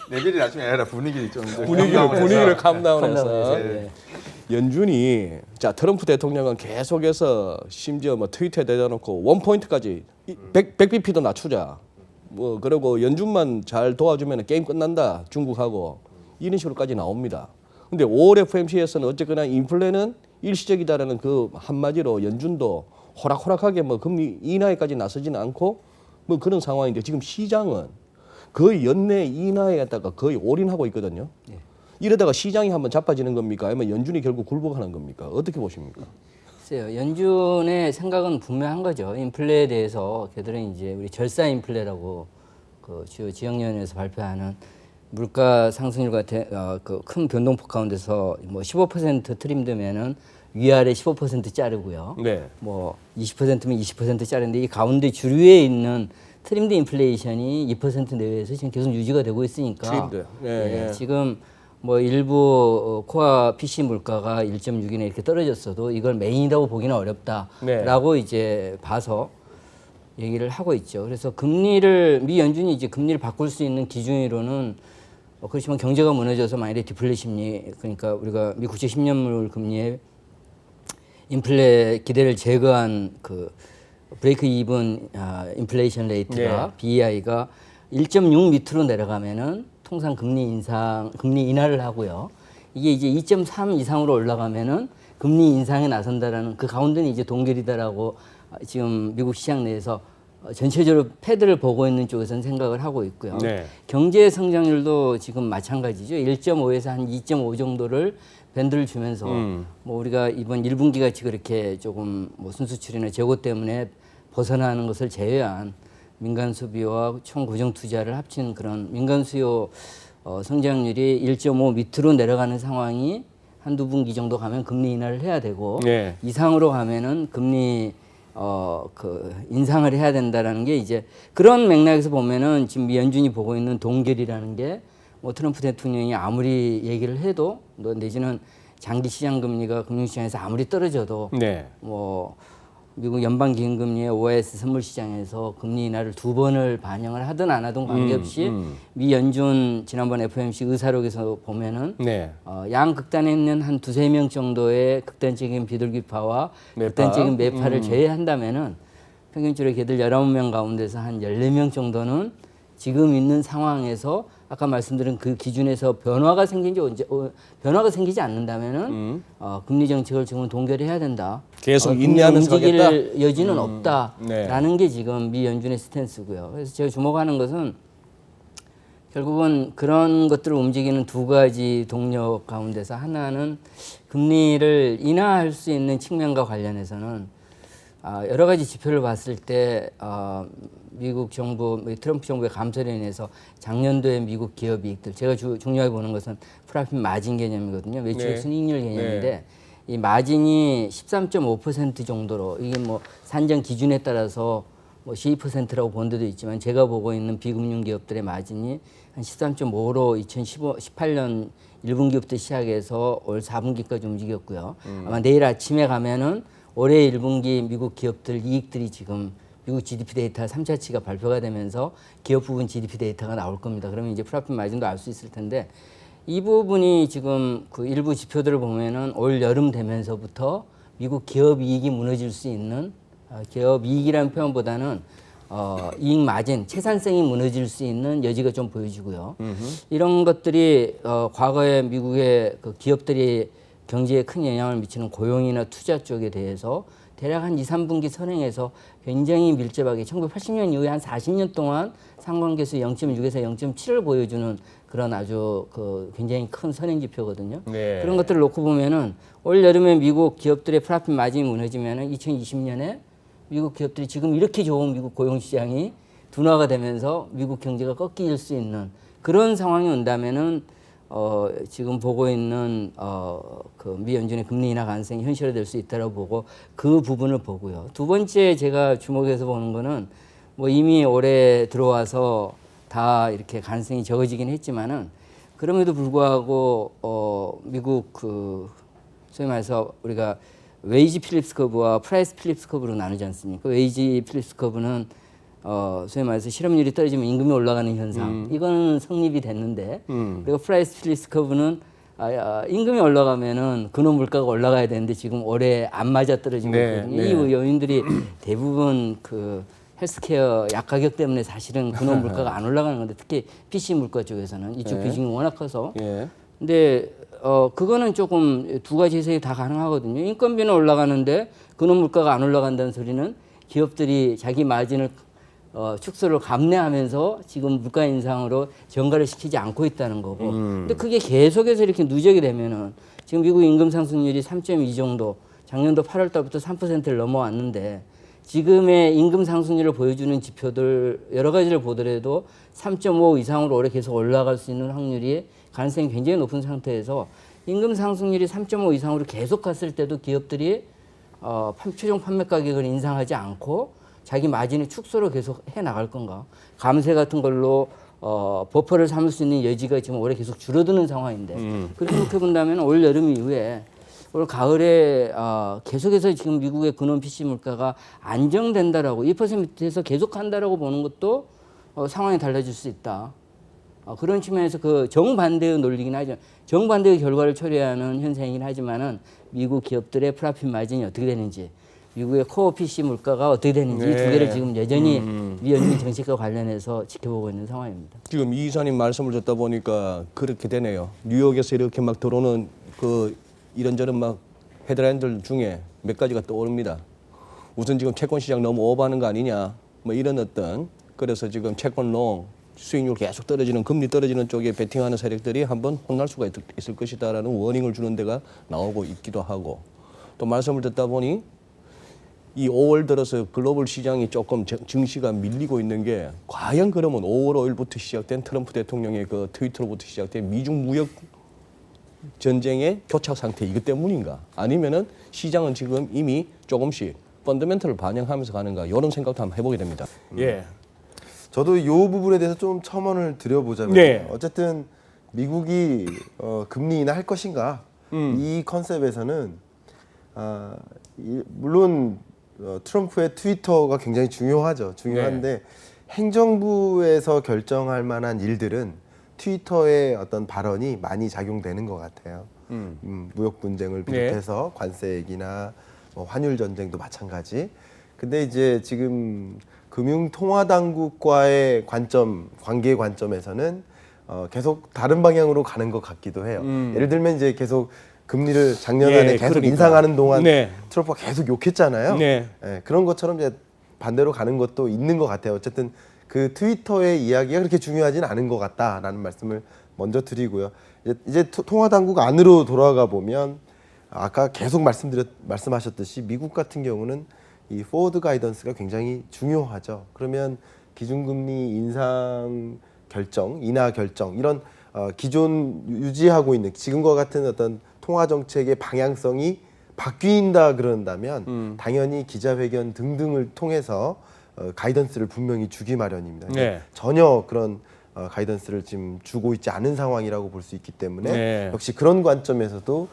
Speaker 3: 레벨이 나중에 아니라 분위기를 좀
Speaker 1: 분위기를 캄다운해서
Speaker 4: 캄다운해서,
Speaker 1: 연준이 자 트럼프 대통령은 계속해서 심지어 뭐 트위터에 내다놓고 원 포인트까지 100bp도 낮추자. 뭐 그리고 연준만 잘 도와주면 게임 끝난다 중국하고 이런 식으로까지 나옵니다. 근데 5월 FOMC에서는 어쨌거나 인플레는 일시적이다라는 그 한마디로 연준도 호락호락하게 뭐 금리 인하에까지 나서지는 않고 뭐 그런 상황인데 지금 시장은 거의 연내 인하에 갖다가 거의 올인하고 있거든요. 이러다가 시장이 한번 자빠지는 겁니까? 아니면 연준이 결국 굴복하는 겁니까? 어떻게 보십니까?
Speaker 4: 글쎄요. 연준의 생각은 분명한 거죠. 인플레에 대해서 걔들은 이제 우리 절사 인플레라고 그 주요 지역연회에서 발표하는 물가 상승률 같은 그 큰 변동폭 가운데서 뭐 15% 트림되면은 위아래 15% 자르고요.
Speaker 1: 네.
Speaker 4: 뭐 20%면 20% 자르는데 이 가운데 주류에 있는 트림드 인플레이션이 2% 내외에서 지금 계속 유지가 되고 있으니까.
Speaker 1: 트림드.
Speaker 4: 예, 지금 뭐 일부 코어 PC 물가가 1.6이나 이렇게 떨어졌어도 이걸 메인이라고 보기는 어렵다라고 이제 봐서 얘기를 하고 있죠. 그래서 금리를 미 연준이 이제 금리를 바꿀 수 있는 기준으로는 그렇지만 경제가 무너져서 만일에 디플레 심리 그러니까 우리가 미 국채 10년물 금리에 인플레 기대를 제거한 그 브레이크 이븐 인플레이션 레이트가 BEI가 1.6 밑으로 내려가면은 통상 금리 인하를 하고요. 이게 이제 2.3 이상으로 올라가면은 금리 인상에 나선다라는 그 가운데는 이제 동결이다라고 지금 미국 시장 내에서 전체적으로 패드를 보고 있는 쪽에서는 생각을 하고 있고요.
Speaker 1: 네.
Speaker 4: 경제 성장률도 지금 마찬가지죠. 1.5에서 한 2.5 정도를 밴드를 주면서 뭐 우리가 이번 1분기 같이 그렇게 조금 뭐 순수출이나 재고 때문에 벗어나는 것을 제외한 민간 소비와 총 고정 투자를 합친 그런 민간 수요 성장률이 1.5 밑으로 내려가는 상황이 한두 분기 정도 가면 금리 인하를 해야 되고 이상으로 가면은 금리 그 인상을 해야 된다라는 게 이제 그런 맥락에서 보면은 지금 연준이 보고 있는 동결이라는 게 뭐 트럼프 대통령이 아무리 얘기를 해도 내지는 장기 시장 금리가 금융시장에서 아무리 떨어져도 뭐 미국 연방 기금금리의 OIS 선물 시장에서 금리 인하를 2번을 반영을 하든 안 하든 관계없이 미 연준 지난번 FOMC 의사록에서 보면은 양극단에 있는 한 2-3명 정도의 극단적인 비둘기파와 극단적인 매파를 제외한다면은 평균적으로 걔들 19명 가운데서 한 14명 정도는 지금 있는 상황에서 아까 말씀드린 그 기준에서 변화가 생기지 않는다면은 금리 정책을 지금 동결해야 된다.
Speaker 1: 계속 인내하면서 하겠다.
Speaker 4: 움직일 여지는 없다라는 게 지금 미 연준의 스탠스고요. 그래서 제가 주목하는 것은 결국은 그런 것들을 움직이는 두 가지 동력 가운데서 하나는 금리를 인하할 수 있는 측면과 관련해서는 여러 가지 지표를 봤을 때 미국 정부, 트럼프 정부의 감세로 인해서 작년도에 미국 기업 이익들 제가 중요하게 보는 것은 프라핏 마진 개념이거든요. 매출액 순이익률 개념인데 이 마진이 13.5% 정도로 이게 뭐 산정 기준에 따라서 뭐 12%라고 본 데도 있지만 제가 보고 있는 비금융 기업들의 마진이 한 13.5로 2018년 1분기부터 시작해서 올 4분기까지 움직였고요. 아마 내일 아침에 가면은 올해 1분기 미국 기업들 이익들이 지금 미국 GDP 데이터 3차치가 발표가 되면서 기업 부분 GDP 데이터가 나올 겁니다. 그러면 이제 프로핏 마진도 알 수 있을 텐데 이 부분이 지금 그 일부 지표들을 보면은 올 여름 되면서부터 미국 기업 이익이 무너질 수 있는 기업 이익이라는 표현보다는 이익 마진, 채산성이 무너질 수 있는 여지가 좀 보여지고요. 이런 것들이 과거에 미국의 그 기업들이 경제에 큰 영향을 미치는 고용이나 투자 쪽에 대해서 대략 한 2, 3분기 선행해서 굉장히 밀접하게 1980년 이후에 한 40년 동안 상관계수 0.6에서 0.7을 보여주는 그런 아주 그 굉장히 큰 선행 지표거든요.
Speaker 1: 네.
Speaker 4: 그런 것들을 놓고 보면은 올 여름에 미국 기업들의 프라핏 마진이 무너지면은 2020년에 미국 기업들이 지금 이렇게 좋은 미국 고용 시장이 둔화가 되면서 미국 경제가 꺾일 수 있는 그런 상황이 온다면은 지금 보고 있는 그 미 연준의 금리 인하 가능성이 현실화될 수 있다고 보고 그 부분을 보고요. 두 번째 제가 주목해서 보는 거는 뭐 이미 올해 들어와서 다 이렇게 가능성이 적어지긴 했지만은 그럼에도 불구하고 미국 그 소위 말해서 우리가 웨이지 필립스 커브와 프라이스 필립스 커브로 나누지 않습니까? 웨이지 필립스 커브는 소위 말해서 실업률이 떨어지면 임금이 올라가는 현상. 이거는 성립이 됐는데 그리고 프라이스 필립스 커브는 임금이 올라가면은 근원 물가가 올라가야 되는데 지금 올해 안 맞아 떨어지고 있거든요. 이 요인들이 대부분 그 헬스케어 약가격 때문에 사실은 근원 물가가 안 올라가는 건데 특히 PC 물가 쪽에서는 이쪽 비중이 워낙 커서. 근데 그거는 조금 두 가지 해석이 다 가능하거든요. 인건비는 올라가는데 근원 물가가 안 올라간다는 소리는 기업들이 자기 마진을 축소를 감내하면서 지금 물가 인상으로 전가를 시키지 않고 있다는 거고. 근데 그게 계속해서 이렇게 누적이 되면은 지금 미국 임금 상승률이 3.2 정도, 작년도 8월 달부터 3%를 넘어왔는데 지금의 임금 상승률을 보여주는 지표들 여러 가지를 보더라도 3.5 이상으로 올해 계속 올라갈 수 있는 확률이 가능성이 굉장히 높은 상태에서 임금 상승률이 3.5 이상으로 계속 갔을 때도 기업들이 최종 판매 가격을 인상하지 않고 자기 마진의 축소를 계속 해 나갈 건가? 감세 같은 걸로 버퍼를 삼을 수 있는 여지가 지금 올해 계속 줄어드는 상황인데 그렇게 생각해 본다면 올 여름 이후에 올 가을에 계속해서 지금 미국의 근원 PC 물가가 안정된다라고 2% 밑에서 계속 한다라고 보는 것도 상황이 달라질 수 있다. 그런 측면에서 그 정반대의 논리긴 하죠. 정반대의 결과를 초래해야 하는 현상이긴 하지만은 미국 기업들의 프라핏 마진이 어떻게 되는지, 미국의 코어 PC 물가가 어떻게 되는지 이 두 개를 지금 여전히 미 연준 정책과 관련해서 지켜보고 있는 상황입니다.
Speaker 1: 지금 이 이사님 말씀을 듣다 보니까 그렇게 되네요. 뉴욕에서 이렇게 막 들어오는 그 이런저런 막 헤드라인들 중에 몇 가지가 떠오릅니다. 우선 지금 채권 시장 너무 오버하는 거 아니냐, 뭐 이런 어떤 그래서 지금 채권롱 수익률 계속 떨어지는 금리 떨어지는 쪽에 베팅하는 세력들이 한번 혼날 수가 있을 것이다라는 워닝을 주는 데가 나오고 있기도 하고 또 말씀을 듣다 보니 이 5월 들어서 글로벌 시장이 조금 증시가 밀리고 있는 게 과연 그러면 5월 5일부터 시작된 트럼프 대통령의 그 트위터로부터 시작된 미중 무역 전쟁의 교착 상태 이것 때문인가? 아니면은 시장은 지금 이미 조금씩 펀더멘털을 반영하면서 가는가? 이런 생각도 한번 해보게 됩니다. 예.
Speaker 2: 저도 이 부분에 대해서 좀 첨언을 드려보자면 어쨌든 미국이 금리 인하할 것인가 이 컨셉에서는 물론 트럼프의 트위터가 굉장히 중요하죠. 중요한데 행정부에서 결정할 만한 일들은 트위터의 어떤 발언이 많이 작용되는 것 같아요. 무역 분쟁을 비롯해서 관세 얘기나 뭐 환율 전쟁도 마찬가지. 근데 이제 지금 금융통화당국과의 관계 관점에서는 계속 다른 방향으로 가는 것 같기도 해요. 예를 들면 이제 계속 금리를 작년 안에 계속
Speaker 1: 그러니까.
Speaker 2: 인상하는 동안 트럼프가 계속 욕했잖아요. 그런 것처럼 이제 반대로 가는 것도 있는 것 같아요. 어쨌든 그 트위터의 이야기가 그렇게 중요하지는 않은 것 같다라는 말씀을 먼저 드리고요. 이제 통화당국 안으로 돌아가 보면 아까 계속 말씀하셨듯이 미국 같은 경우는 이 포워드 가이던스가 굉장히 중요하죠. 그러면 기준금리 인상 결정, 인하 결정 이런 기존 유지하고 있는 지금과 같은 어떤 통화 정책의 방향성이 바뀐다 그런다면 당연히 기자회견 등등을 통해서 가이던스를 분명히 주기 마련입니다. 전혀 그런 가이던스를 지금 주고 있지 않은 상황이라고 볼 수 있기 때문에 역시 그런 관점에서도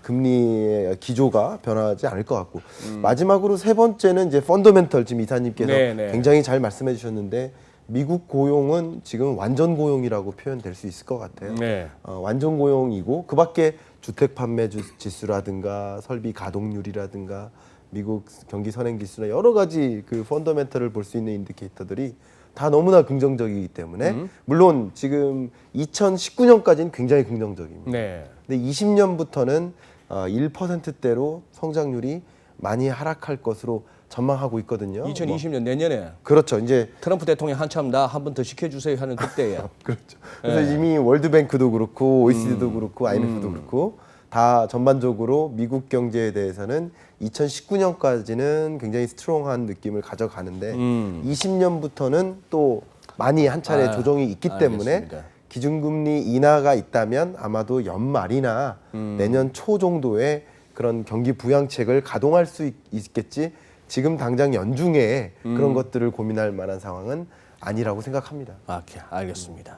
Speaker 2: 금리의 기조가 변하지 않을 것 같고 마지막으로 세 번째는 이제 펀더멘털 지금 이사님께서 굉장히 잘 말씀해 주셨는데 미국 고용은 지금 완전 고용이라고 표현될 수 있을 것 같아요. 완전 고용이고 그밖에 주택 판매 지수라든가 설비 가동률이라든가 미국 경기 선행 지수나 여러 가지 그 펀더멘털을 볼 수 있는 인디케이터들이 다 너무나 긍정적이기 때문에 물론 지금 2019년까지는 굉장히 긍정적입니다. 근데 20년부터는 1%대로 성장률이 많이 하락할 것으로 전망하고 있거든요.
Speaker 1: 2020년 내년에
Speaker 2: 그렇죠. 이제
Speaker 1: 트럼프 대통령 한참 나 한 번 더 시켜주세요 하는 그때예요.
Speaker 2: 그렇죠. 그래서 이미 월드뱅크도 그렇고 OECD도 그렇고 IMF도 그렇고 다 전반적으로 미국 경제에 대해서는 2019년까지는 굉장히 스트롱한 느낌을 가져가는데 20년부터는 또 많이 한 차례 조정이 있기 때문에
Speaker 1: 알겠습니다.
Speaker 2: 기준금리 인하가 있다면 아마도 연말이나 내년 초 정도에 그런 경기 부양책을 가동할 수 있겠지 지금 당장 연중에 그런 것들을 고민할 만한 상황은 아니라고 생각합니다.
Speaker 1: 오케이, 알겠습니다.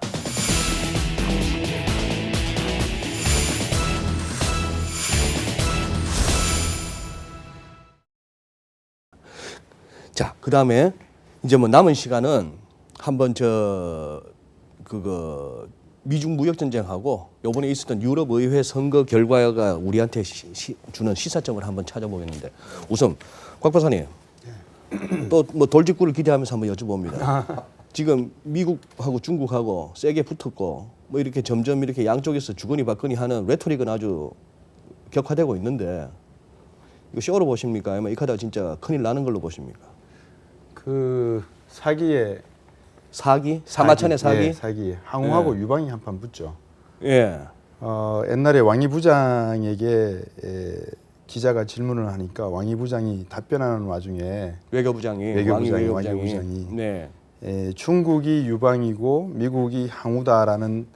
Speaker 1: 자, 그다음에 이제 뭐 남은 시간은 한번 그거 미중 무역 전쟁하고 이번에 있었던 유럽 의회 선거 결과가 우리한테 주는 시사점을 한번 찾아보겠는데 우선 곽 박사님 또 뭐 돌직구를 기대하면서 한번 여쭤봅니다. 지금 미국하고 중국하고 세게 붙었고 뭐 이렇게 점점 이렇게 양쪽에서 주거니 받거니 하는 레토릭은 아주 격화되고 있는데 이거 쇼로 보십니까? 아니면 이 카드가 진짜 큰일 나는 걸로 보십니까?
Speaker 3: 그 사기에
Speaker 1: 사기? 사마천의 사기?
Speaker 3: 예, 사기. 항우하고 유방이 한판 붙죠.
Speaker 1: 예.
Speaker 3: 옛날에 왕이 부장에게 기자가 질문을 하니까 왕이 부장이 답변하는 와중에
Speaker 1: 외교부장이 왕이 외교부장이
Speaker 3: 네. 중국이 유방이고 미국이 항우다라는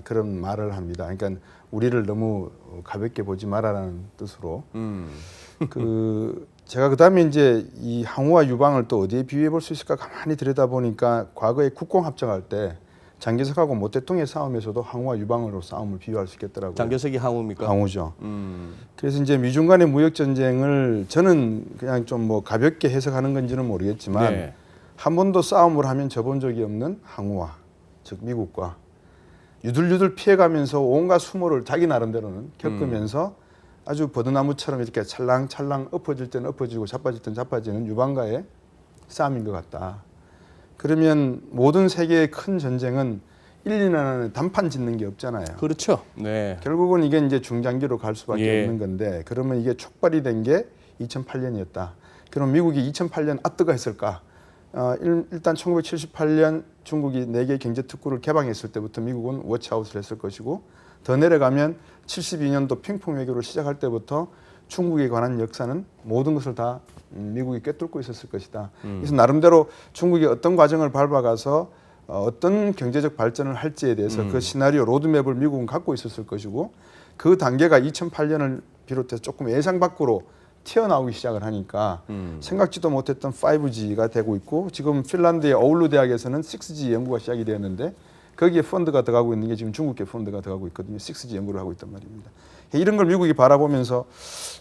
Speaker 3: 그런 말을 합니다. 그러니까 우리를 너무 가볍게 보지 마라라는 뜻으로. 제가 그다음에 이제 이 항우와 유방을 또 어디에 비유해 볼 수 있을까 가만히 들여다보니까 과거에 국공합작할 때 장개석하고 모 대통령의 싸움에서도 항우와 유방으로 싸움을 비유할 수 있겠더라고요.
Speaker 1: 장개석이 항우입니까?
Speaker 3: 항우죠. 그래서 이제 미중 간의 무역 전쟁을 저는 그냥 좀 뭐 가볍게 해석하는 건지는 모르겠지만
Speaker 1: 네.
Speaker 3: 한 번도 싸움을 하면 져본 적이 없는 항우와 즉 미국과 유들유들 피해가면서 온갖 수모를 자기 나름대로는 겪으면서 아주 버드나무처럼 이렇게 찰랑찰랑 엎어질 때는 엎어지고 자빠질 때는 자빠지는 유방과의 싸움인 것 같다. 그러면 모든 세계의 큰 전쟁은 1, 2년 안에 단판 짓는 게 없잖아요.
Speaker 1: 그렇죠. 네.
Speaker 3: 결국은 이게 이제 중장기로 갈 수밖에
Speaker 1: 예.
Speaker 3: 없는 건데 그러면 이게 촉발이 된 게 2008년이었다. 그럼 미국이 2008년 뜨가 했을까? 일단 1978년 중국이 4개 경제 특구를 개방했을 때부터 미국은 워치아웃을 했을 것이고 더 내려가면 72년도 핑퐁 외교를 시작할 때부터 중국에 관한 역사는 모든 것을 다 미국이 꿰뚫고 있었을 것이다. 그래서 나름대로 중국이 어떤 과정을 밟아가서 어떤 경제적 발전을 할지에 대해서 그 시나리오 로드맵을 미국은 갖고 있었을 것이고 그 단계가 2008년을 비롯해서 조금 예상 밖으로 튀어나오기 시작을 하니까 생각지도 못했던 5G가 되고 있고 지금 핀란드의 어울루 대학에서는 6G 연구가 시작이 되었는데 거기에 펀드가 들어가고 있는 게 지금 중국계 펀드가 들어가고 있거든요. 6G 연구를 하고 있단 말입니다. 이런 걸 미국이 바라보면서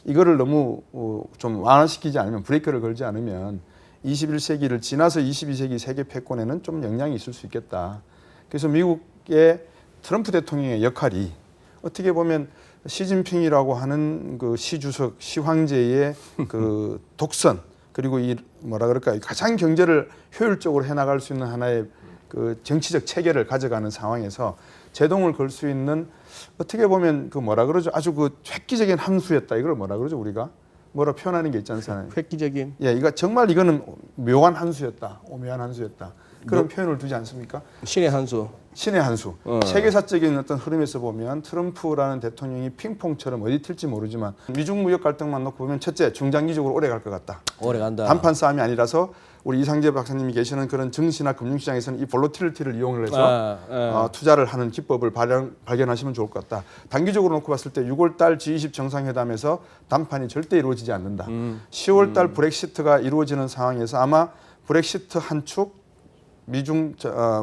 Speaker 3: 이거를 너무 좀 완화시키지 않으면 브레이크를 걸지 않으면 21세기를 지나서 22세기 세계 패권에는 좀 영향이 있을 수 있겠다. 그래서 미국의 트럼프 대통령의 역할이 어떻게 보면 시진핑이라고 하는 그 시주석, 시황제의 그 독선 그리고 이 뭐라 그럴까요? 가장 경제를 효율적으로 해나갈 수 있는 하나의 그 정치적 체계를 가져가는 상황에서 제동을 걸 수 있는 어떻게 보면 그 뭐라 그러죠? 아주 그 획기적인 함수였다. 이걸 뭐라 그러죠? 우리가 뭐라 표현하는 게 있지 않습니까?
Speaker 1: 획기적인.
Speaker 3: 예, 이거 정말 이거는 묘한 한수였다. 오묘한 한수였다. 그런 표현을 두지 않습니까?
Speaker 1: 신의 한 수.
Speaker 3: 신의 한수. 세계사적인 어떤 흐름에서 보면 트럼프라는 대통령이 핑퐁처럼 어디 튈지 모르지만 미중 무역 갈등만 놓고 보면 첫째 중장기적으로 오래 갈 것 같다.
Speaker 1: 오래 간다.
Speaker 3: 단판 싸움이 아니라서 우리 이상재 박사님이 계시는 그런 증시나 금융시장에서는 이 볼로틸리티를 이용을 해서 투자를 하는 기법을 발견하시면 좋을 것 같다. 단기적으로 놓고 봤을 때 6월 달 G20 정상회담에서 단판이 절대 이루어지지 않는다. 10월 달 브렉시트가 이루어지는 상황에서 아마 브렉시트 한 축, 미중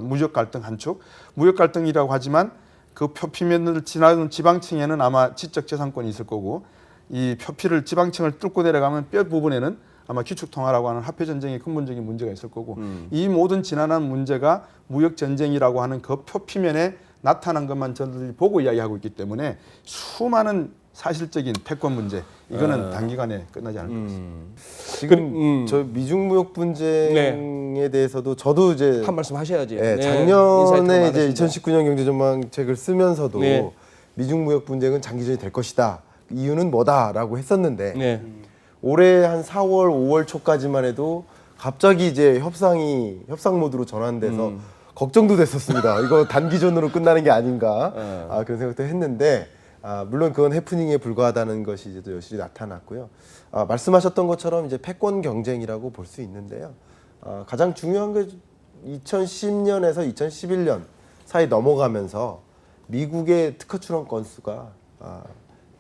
Speaker 3: 무역 갈등 한 축, 무역 갈등이라고 하지만 그 표피면을 지나는 지방층에는 아마 지적재산권이 있을 거고 이 표피를 지방층을 뚫고 내려가면 뼈 부분에는 아마 기축통화라고 하는 화폐전쟁의 근본적인 문제가 있을 거고 이 모든 지난한 문제가 무역전쟁이라고 하는 그 표피면에 나타난 것만 저들이 보고 이야기하고 있기 때문에 수많은 사실적인 패권 문제 이거는 단기간에 끝나지 않을 것 같습니다.
Speaker 2: 지금 저 미중 무역 분쟁에 대해서도 저도 이제
Speaker 1: 한 말씀 하셔야지.
Speaker 2: 네,
Speaker 1: 네,
Speaker 2: 작년에 이제
Speaker 1: 인사이트가
Speaker 2: 2019년 경제 전망책을 쓰면서도
Speaker 1: 네.
Speaker 2: 미중 무역 분쟁은 장기전이 될 것이다. 이유는 뭐다라고 했었는데
Speaker 1: 네.
Speaker 2: 올해 한 4월, 5월 초까지만 해도 갑자기 이제 협상 모드로 전환돼서 걱정도 됐었습니다. 이거 단기전으로 끝나는 게 아닌가 그런 생각도 했는데 물론 그건 해프닝에 불과하다는 것이 이제 또 여실히 나타났고요. 말씀하셨던 것처럼 이제 패권 경쟁이라고 볼 수 있는데요. 가장 중요한 게 2010년에서 2011년 사이 넘어가면서 미국의 특허 출원 건수가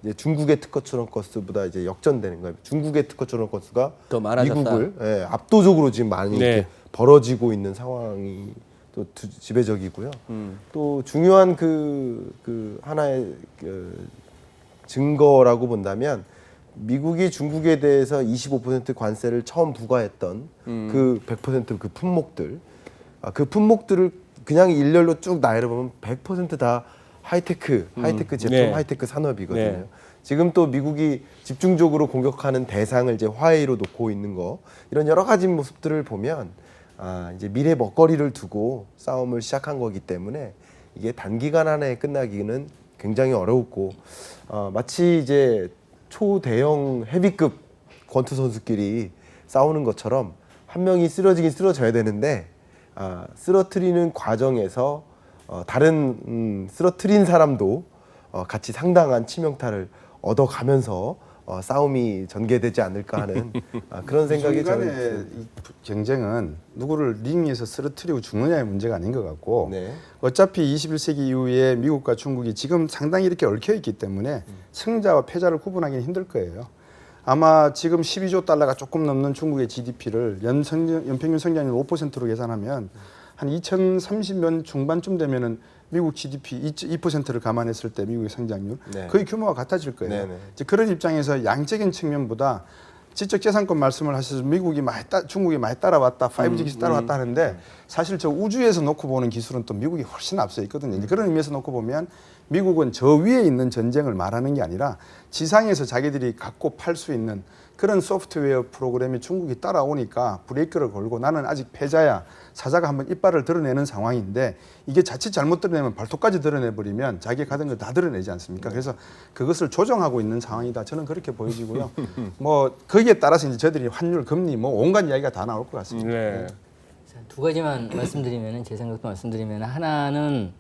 Speaker 2: 이제 중국의 특허 출원 건수보다 이제 역전되는 거예요. 중국의 특허 출원 건수가
Speaker 1: 더 많아졌다.
Speaker 2: 미국을 압도적으로 지금 많이
Speaker 1: 네.
Speaker 2: 이렇게 벌어지고 있는 상황이 또 지배적이고요. 또 중요한 그 하나의 증거라고 본다면 미국이 중국에 대해서 25% 관세를 처음 부과했던 그 100% 그 품목들, 그 품목들을 그냥 일렬로 쭉 나열해 보면 100% 다 하이테크 제품,
Speaker 1: 네.
Speaker 2: 하이테크 산업이거든요.
Speaker 1: 네.
Speaker 2: 지금 또 미국이 집중적으로 공격하는 대상을 이제 화웨이로 놓고 있는 거, 이런 여러 가지 모습들을 보면 이제 미래 먹거리를 두고 싸움을 시작한 거기 때문에 이게 단기간 안에 끝나기는 굉장히 어렵고 마치 이제 초대형 헤비급 권투 선수끼리 싸우는 것처럼 한 명이 쓰러지긴 쓰러져야 되는데 쓰러뜨리는 과정에서 다른 쓰러뜨린 사람도 같이 상당한 치명타를 얻어가면서 싸움이 전개되지 않을까 하는 그런 생각이
Speaker 3: 중간에
Speaker 2: 저는
Speaker 3: 이 경쟁은 누구를 링 위에서 쓰러뜨리고 죽느냐의 문제가 아닌 것 같고
Speaker 2: 네.
Speaker 3: 어차피 21세기 이후에 미국과 중국이 지금 상당히 이렇게 얽혀 있기 때문에 승자와 패자를 구분하기는 힘들 거예요. 아마 지금 12조 달러가 조금 넘는 중국의 GDP를 연평균 성장률 5%로 계산하면 한 2030년 중반쯤 되면은 미국 GDP 2%를 감안했을 때 미국의 성장률
Speaker 2: 네.
Speaker 3: 거의 규모가 같아질 거예요.
Speaker 2: 네네.
Speaker 3: 이제 그런 입장에서 양적인 측면보다 지적재산권 말씀을 하셔서 미국이 중국이 많이 따라왔다, 5G 따라왔다 하는데 사실 저 우주에서 놓고 보는 기술은 또 미국이 훨씬 앞서 있거든요. 이제 그런 의미에서 놓고 보면 미국은 저 위에 있는 전쟁을 말하는 게 아니라 지상에서 자기들이 갖고 팔 수 있는 그런 소프트웨어 프로그램이 중국이 따라오니까 브레이크를 걸고 나는 아직 패자야. 사자가 한번 이빨을 드러내는 상황인데 이게 자칫 잘못 드러내면 발톱까지 드러내버리면 자기가 가진 걸 다 드러내지 않습니까? 그래서 그것을 조정하고 있는 상황이다. 저는 그렇게 보여지고요. 뭐 거기에 따라서 이제 저희들이 환율, 금리 뭐 온갖 이야기가 다 나올 것 같습니다.
Speaker 1: 네.
Speaker 4: 두 가지만 말씀드리면은 제 생각도 말씀드리면 하나는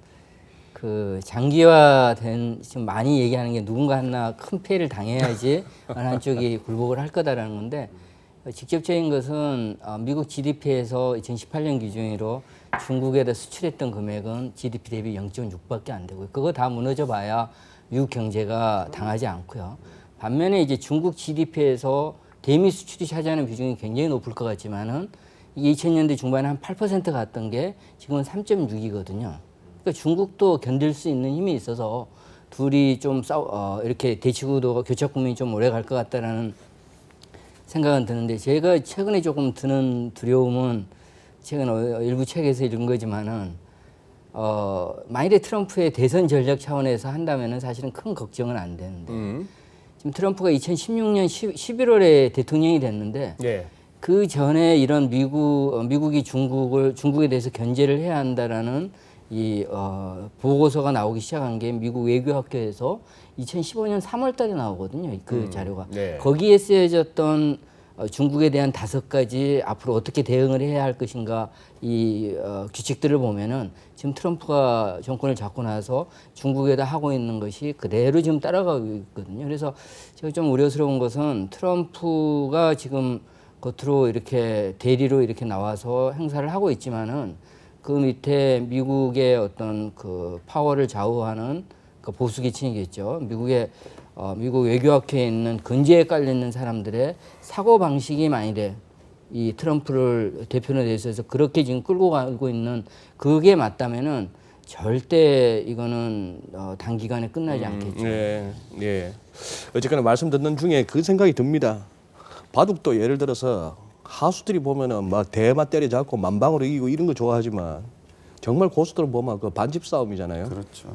Speaker 4: 그 장기화된 지금 많이 얘기하는 게 누군가 하나 큰 피해를 당해야지 한쪽이 굴복을 할 거다라는 건데 직접적인 것은 미국 GDP에서 2018년 기준으로 중국에다 수출했던 금액은 GDP 대비 0.6밖에 안 되고요. 그거 다 무너져 봐야 미국 경제가 당하지 않고요. 반면에 이제 중국 GDP에서 대미 수출이 차지하는 비중이 굉장히 높을 것 같지만은 이게 2000년대 중반에 한 8% 갔던 게 지금은 3.6이거든요. 그러니까 중국도 견딜 수 있는 힘이 있어서 둘이 좀 이렇게 대치구도가 교착 국면이 좀 오래 갈 것 같다라는 생각은 드는데 제가 최근에 조금 드는 두려움은 최근 일부 책에서 읽은 거지만은 만일에 트럼프의 대선 전략 차원에서 한다면은 사실은 큰 걱정은 안 되는데 지금 트럼프가 2016년 11월에 대통령이 됐는데
Speaker 1: 네.
Speaker 4: 그 전에 이런 미국이 중국에 대해서 견제를 해야 한다라는 이 보고서가 나오기 시작한 게 미국 외교학교에서 2015년 3월달에 나오거든요. 그 자료가
Speaker 1: 네.
Speaker 4: 거기에 쓰여졌던 중국에 대한 5가지 앞으로 어떻게 대응을 해야 할 것인가 이 규칙들을 보면은 지금 트럼프가 정권을 잡고 나서 중국에다 하고 있는 것이 그대로 지금 따라가고 있거든요. 그래서 제가 좀 우려스러운 것은 트럼프가 지금 겉으로 이렇게 대리로 이렇게 나와서 행사를 하고 있지만은 그 밑에 미국의 어떤 그 파워를 좌우하는 그 보수 계층이겠죠. 미국 외교학회에 있는 근제에 깔려 있는 사람들의 사고 방식이 만일에 이 트럼프를 대표로 대해서 그렇게 지금 끌고 가고 있는 그게 맞다면은 절대 이거는 단기간에 끝나지 않겠죠.
Speaker 1: 네. 네. 어쨌거나 말씀 듣는 중에 그 생각이 듭니다. 바둑도 예를 들어서 하수들이 보면은 막 대마 때려잡고 만방으로 이기고 이런 거 좋아하지만 정말 고수들은 보면 그 반집 싸움이잖아요.
Speaker 3: 그렇죠.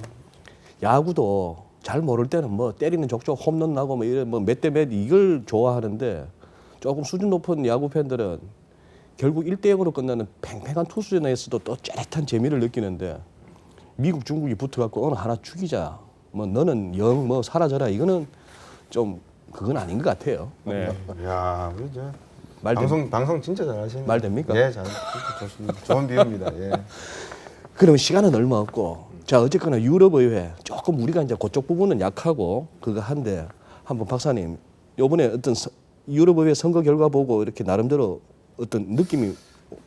Speaker 1: 야구도 잘 모를 때는 뭐 때리는 족족 홈런 나고 뭐 이런 뭐 몇 대 몇 이걸 좋아하는데 조금 수준 높은 야구 팬들은 결국 1대0으로 끝나는 팽팽한 투수전에서도 또 짜릿한 재미를 느끼는데 미국 중국이 붙어갖고 어느 하나 죽이자 뭐 너는 영 뭐 사라져라 이거는 좀 그건 아닌 것 같아요. 네.
Speaker 3: 야, 우리 저
Speaker 1: 말
Speaker 3: 방송 진짜 잘하시네요.
Speaker 1: 말 됩니까?
Speaker 3: 예, 진짜 좋습니다. 좋은 비유입니다. 예.
Speaker 1: 그럼 시간은 얼마 없고 자 어쨌거나 유럽 의회 조금 우리가 이제 그쪽 부분은 약하고 그거 한데 한번 박사님 요번에 어떤 유럽 의회 선거 결과 보고 이렇게 나름대로 어떤 느낌이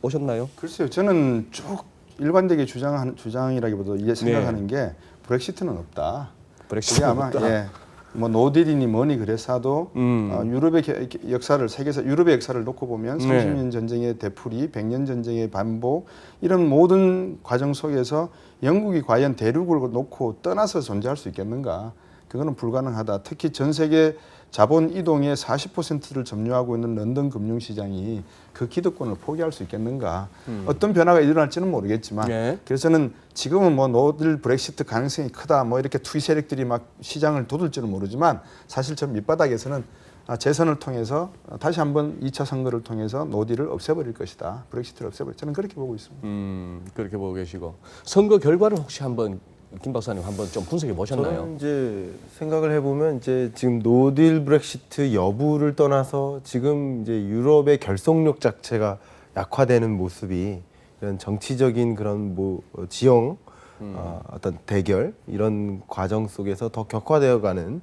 Speaker 1: 오셨나요?
Speaker 3: 글쎄요, 저는 쭉 일관되게 주장이라기보다 이게 생각하는 게 브렉시트는 없다.
Speaker 1: 브렉시트는
Speaker 3: 그게 아마
Speaker 1: 없다.
Speaker 3: 예, 뭐 노딜이니 뭐니 그래서도 유럽의 역사를 세계에서 유럽의 역사를 놓고 보면 30년 전쟁의 되풀이, 100년 전쟁의 반복 이런 모든 과정 속에서 영국이 과연 대륙을 놓고 떠나서 존재할 수 있겠는가? 그거는 불가능하다. 특히 전 세계 자본 이동의 40%를 점유하고 있는 런던 금융시장이 그 기득권을 포기할 수 있겠는가? 어떤 변화가 일어날지는 모르겠지만
Speaker 1: 네.
Speaker 3: 그래서는 지금은 뭐 노딜 브렉시트 가능성이 크다 뭐 이렇게 투기 세력들이 막 시장을 돋울지는 모르지만 사실 저 밑바닥에서는 재선을 통해서 다시 한번 2차 선거를 통해서 노딜을 없애버릴 것이다. 브렉시트를 없애버릴 저는 그렇게 보고 있습니다.
Speaker 1: 그렇게 보고 계시고 선거 결과를 혹시 한번 김 박사님 한번 좀 분석해 보셨나요?
Speaker 2: 저는 이제 생각을 해보면 이제 지금 노딜 브렉시트 여부를 떠나서 지금 이제 유럽의 결속력 자체가 약화되는 모습이 이런 정치적인 그런 지형 어떤 대결 이런 과정 속에서 더 격화되어가는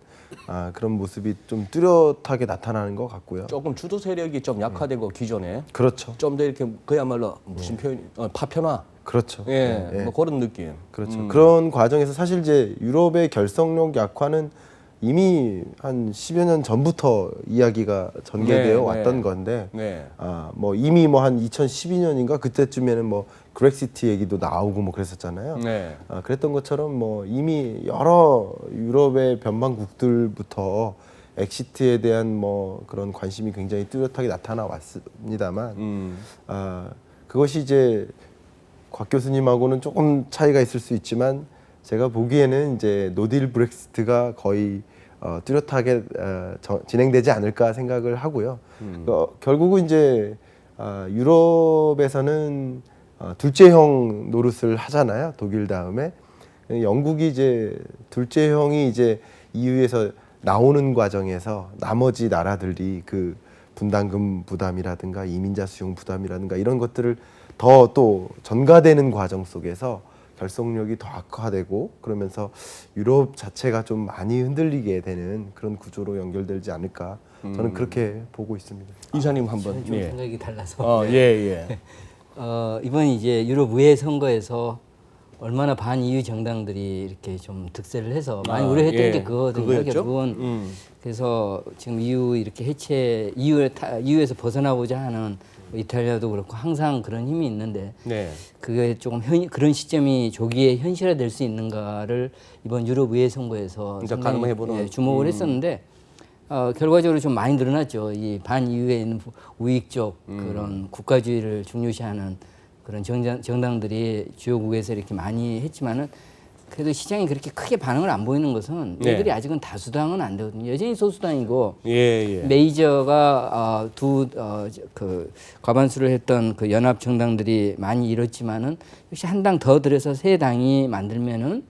Speaker 2: 그런 모습이 좀 뚜렷하게 나타나는 것 같고요.
Speaker 1: 조금 주도 세력이 좀 약화되고 기존에
Speaker 2: 그렇죠.
Speaker 1: 좀 더 이렇게 그야말로 무슨 표현 파편화
Speaker 2: 그렇죠.
Speaker 1: 예,
Speaker 2: 예.
Speaker 1: 뭐 그런 느낌.
Speaker 2: 그렇죠. 그런 과정에서 사실 이제 유럽의 결속력 약화는 이미 한 10여 년 전부터 이야기가 전개되어
Speaker 1: 네,
Speaker 2: 왔던
Speaker 1: 네.
Speaker 2: 건데,
Speaker 1: 네.
Speaker 2: 뭐 이미 뭐 한 2012년인가 그때쯤에는 뭐 그렉시트 얘기도 나오고 뭐 그랬었잖아요.
Speaker 1: 네.
Speaker 2: 그랬던 것처럼 뭐 이미 여러 유럽의 변방국들부터 엑시트에 대한 뭐 그런 관심이 굉장히 뚜렷하게 나타나 왔습니다만, 그것이 이제 곽 교수님하고는 조금 차이가 있을 수 있지만 제가 보기에는 이제 노딜 브렉시트가 거의 뚜렷하게 진행되지 않을까 생각을 하고요. 결국은 이제 유럽에서는 둘째형 노릇을 하잖아요. 독일 다음에 영국이 이제 둘째형이 이제 EU에서 나오는 과정에서 나머지 나라들이 그 분담금 부담이라든가 이민자 수용 부담이라든가 이런 것들을 더 또 전가되는 과정 속에서 결속력이 더 악화되고 그러면서 유럽 자체가 좀 많이 흔들리게 되는 그런 구조로 연결되지 않을까 저는 그렇게 보고 있습니다.
Speaker 1: 이사님 한번
Speaker 4: 저는 좀 생각이 달라서
Speaker 1: 예.
Speaker 4: 이번 이제 유럽 의회 선거에서 얼마나 반EU 정당들이 이렇게 좀 득세를 해서 많이 우려했던
Speaker 1: 예.
Speaker 4: 게 그거거든요.
Speaker 1: 그거였죠?
Speaker 4: 결국은 그래서 지금 EU 이렇게 EU에서 벗어나고자 하는 뭐 이탈리아도 그렇고 항상 그런 힘이 있는데
Speaker 1: 네.
Speaker 4: 그게 조금 그런 시점이 조기에 현실화될 수 있는가를 이번 유럽 의회 선거에서
Speaker 1: 이제
Speaker 4: 상당히,
Speaker 1: 가늠해보는.
Speaker 4: 주목을 했었는데 결과적으로 좀 많이 늘어났죠. 이 반EU에 있는 우익적 그런 국가주의를 중요시하는 그런 정당들이 주요국에서 이렇게 많이 했지만은 그래도 시장이 그렇게 크게 반응을 안 보이는 것은
Speaker 1: 네.
Speaker 4: 얘들이 아직은 다수당은 안 되거든요. 여전히 소수당이고
Speaker 1: 예.
Speaker 4: 메이저가 그 과반수를 했던 그 연합 정당들이 많이 잃었지만은 역시 한 당 더 들여서 세 당이 만들면은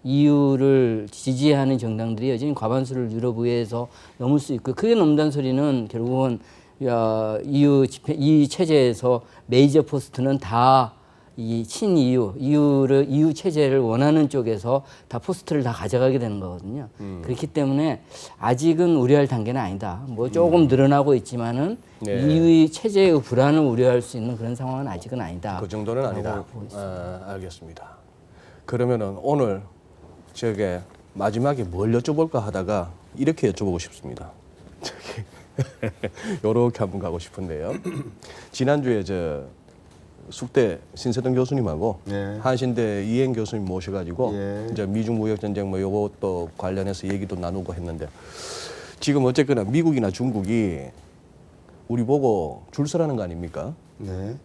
Speaker 4: EU를 지지하는 정당들이 여전히 과반수를 유럽 의회에서 넘을 수 있고 그게 넘는다는 소리는 결국은 이 체제에서 메이저 포스트는 다 이 EU 체제를 원하는 쪽에서 다 포스트를 다 가져가게 되는 거거든요. 그렇기 때문에 아직은 우려할 단계는 아니다. 뭐 조금 늘어나고 있지만은
Speaker 1: 네.
Speaker 4: EU 체제의 불안을 우려할 수 있는 그런 상황은 아직은 아니다.
Speaker 1: 그 정도는 아니다. 알겠습니다. 그러면은 오늘 저게 마지막에 뭘 여쭤볼까 하다가 이렇게 여쭤보고 싶습니다. 요렇게 한번 가고 싶은데요. 지난주에 저 숙대 신세동 교수님하고
Speaker 3: 네.
Speaker 1: 한신대 이행 교수님 모셔가지고
Speaker 3: 예.
Speaker 1: 이제 미중 무역 전쟁 뭐 요것도 관련해서 얘기도 나누고 했는데 지금 어쨌거나 미국이나 중국이 우리 보고 줄 서라는 거 아닙니까?
Speaker 3: 네.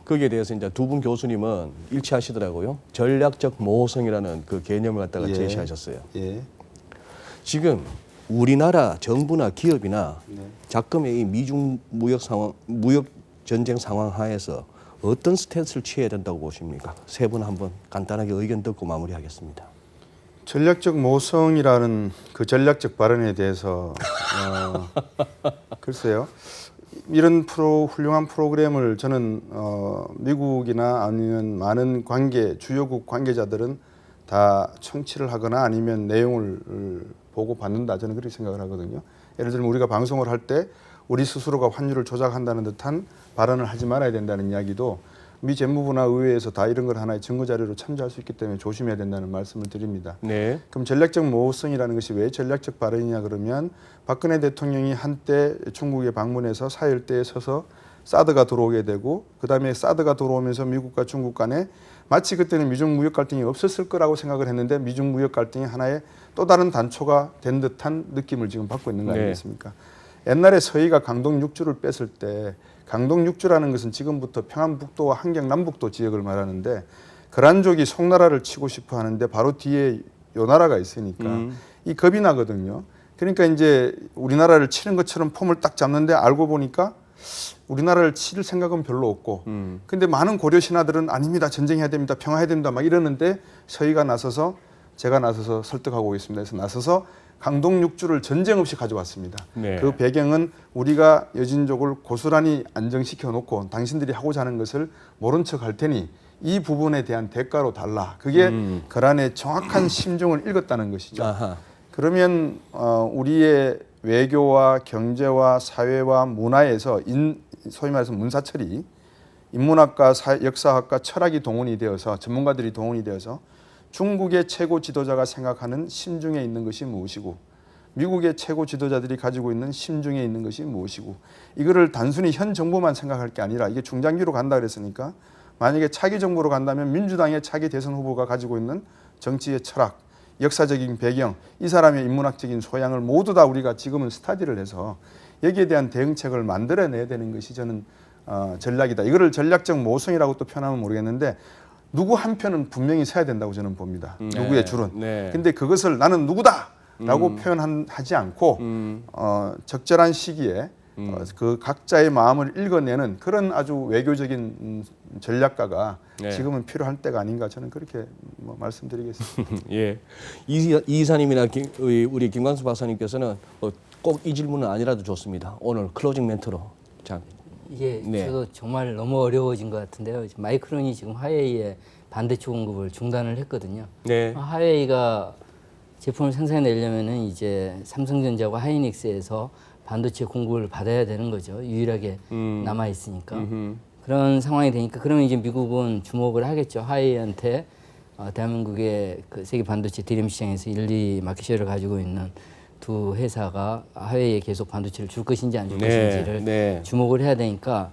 Speaker 1: 거기에 대해서 이제 두 분 교수님은 일치하시더라고요. 전략적 모호성이라는 그 개념을 갖다가
Speaker 3: 예.
Speaker 1: 제시하셨어요.
Speaker 3: 예.
Speaker 1: 지금 우리나라 정부나 기업이나
Speaker 3: 네.
Speaker 1: 작금의 이 미중 무역 전쟁 상황 하에서 어떤 스탠스를 취해야 된다고 보십니까? 세 분 한번 간단하게 의견 듣고 마무리하겠습니다.
Speaker 3: 전략적 모성이라는 그 전략적 발언에 대해서 글쎄요. 이런 훌륭한 프로그램을 저는 미국이나 아니면 많은 주요국 관계자들은 다 청취를 하거나 아니면 내용을 보고 받는다, 저는 그렇게 생각을 하거든요. 예를 들면 우리가 방송을 할 때 우리 스스로가 환율을 조작한다는 듯한 발언을 하지 말아야 된다는 이야기도 미 재무부나 의회에서 다 이런 걸 하나의 증거 자료로 참조할 수 있기 때문에 조심해야 된다는 말씀을 드립니다.
Speaker 1: 네.
Speaker 3: 그럼 전략적 모호성이라는 것이 왜 전략적 발언이냐 그러면 박근혜 대통령이 한때 중국에 방문해서 4.1대에 서서 사드가 들어오게 되고 그다음에 사드가 들어오면서 미국과 중국 간에 마치 그때는 미중 무역 갈등이 없었을 거라고 생각을 했는데 미중 무역 갈등이 하나의 또 다른 단초가 된 듯한 느낌을 지금 받고 있는 거 아니겠습니까? 옛날에 서해가 강동 6주를 뺐을 때 강동 6주라는 것은 지금부터 평안북도와 한경남북도 지역을 말하는데 거란족이 송나라를 치고 싶어 하는데 바로 뒤에 요 나라가 있으니까 이 겁이 나거든요. 그러니까 이제 우리나라를 치는 것처럼 폼을 딱 잡는데 알고 보니까 우리나라를 칠 생각은 별로 없고 근데 많은 고려 신하들은 아닙니다. 전쟁해야 됩니다. 평화해야 됩니다. 막 이러는데 서희가 나서서 제가 나서서 설득하고 있습니다. 그래서 나서서 강동 6주를 전쟁 없이 가져왔습니다.
Speaker 1: 네.
Speaker 3: 그 배경은 우리가 여진족을 고스란히 안정시켜 놓고 당신들이 하고자 하는 것을 모른 척 할 테니 이 부분에 대한 대가로 달라. 그게 거란의 정확한 심정을 읽었다는 것이죠.
Speaker 1: 아하.
Speaker 3: 그러면 우리의 외교와 경제와 사회와 문화에서 소위 말해서 문사철이 인문학과 역사학과 철학이 동원이 되어서 전문가들이 동원이 되어서 중국의 최고 지도자가 생각하는 심중에 있는 것이 무엇이고 미국의 최고 지도자들이 가지고 있는 심중에 있는 것이 무엇이고 이거를 단순히 현 정부만 생각할 게 아니라 이게 중장기로 간다 그랬으니까 만약에 차기 정부로 간다면 민주당의 차기 대선 후보가 가지고 있는 정치의 철학, 역사적인 배경, 이 사람의 인문학적인 소양을 모두 다 우리가 지금은 스타디를 해서 여기에 대한 대응책을 만들어내야 되는 것이 저는 전략이다. 이거를 전략적 모성이라고 또 표현하면 모르겠는데 누구 한 편은 분명히 서야 된다고 저는 봅니다. 누구의 줄은.
Speaker 1: 네.
Speaker 3: 근데 그것을 나는 누구다라고 표현하지 않고 적절한 시기에 그 각자의 마음을 읽어내는 그런 아주 외교적인 전략가가 지금은 필요할 때가 아닌가 저는 그렇게 말씀드리겠습니다.
Speaker 1: 예, 이 이사님이나 우리 김광수 박사님께서는 꼭 이 질문은 아니라도 좋습니다. 오늘 클로징 멘트로. 자,
Speaker 4: 예, 저도 정말 너무 어려워진 것 같은데요. 마이크론이 지금 화웨이에 반대쪽 공급을 중단을 했거든요.
Speaker 1: 네.
Speaker 4: 화웨이가 제품을 생산해내려면은 이제 삼성전자와 하이닉스에서 반도체 공급을 받아야 되는 거죠. 유일하게 남아 있으니까. 그런 상황이 되니까 그러면 이제 미국은 주목을 하겠죠. 화웨이한테 대한민국의 그 세계 반도체 디램 시장에서 1, 2 마켓쉐어를 가지고 있는 두 회사가 화웨이에 계속 반도체를 줄 것인지 안 줄 것인지를 주목을 해야 되니까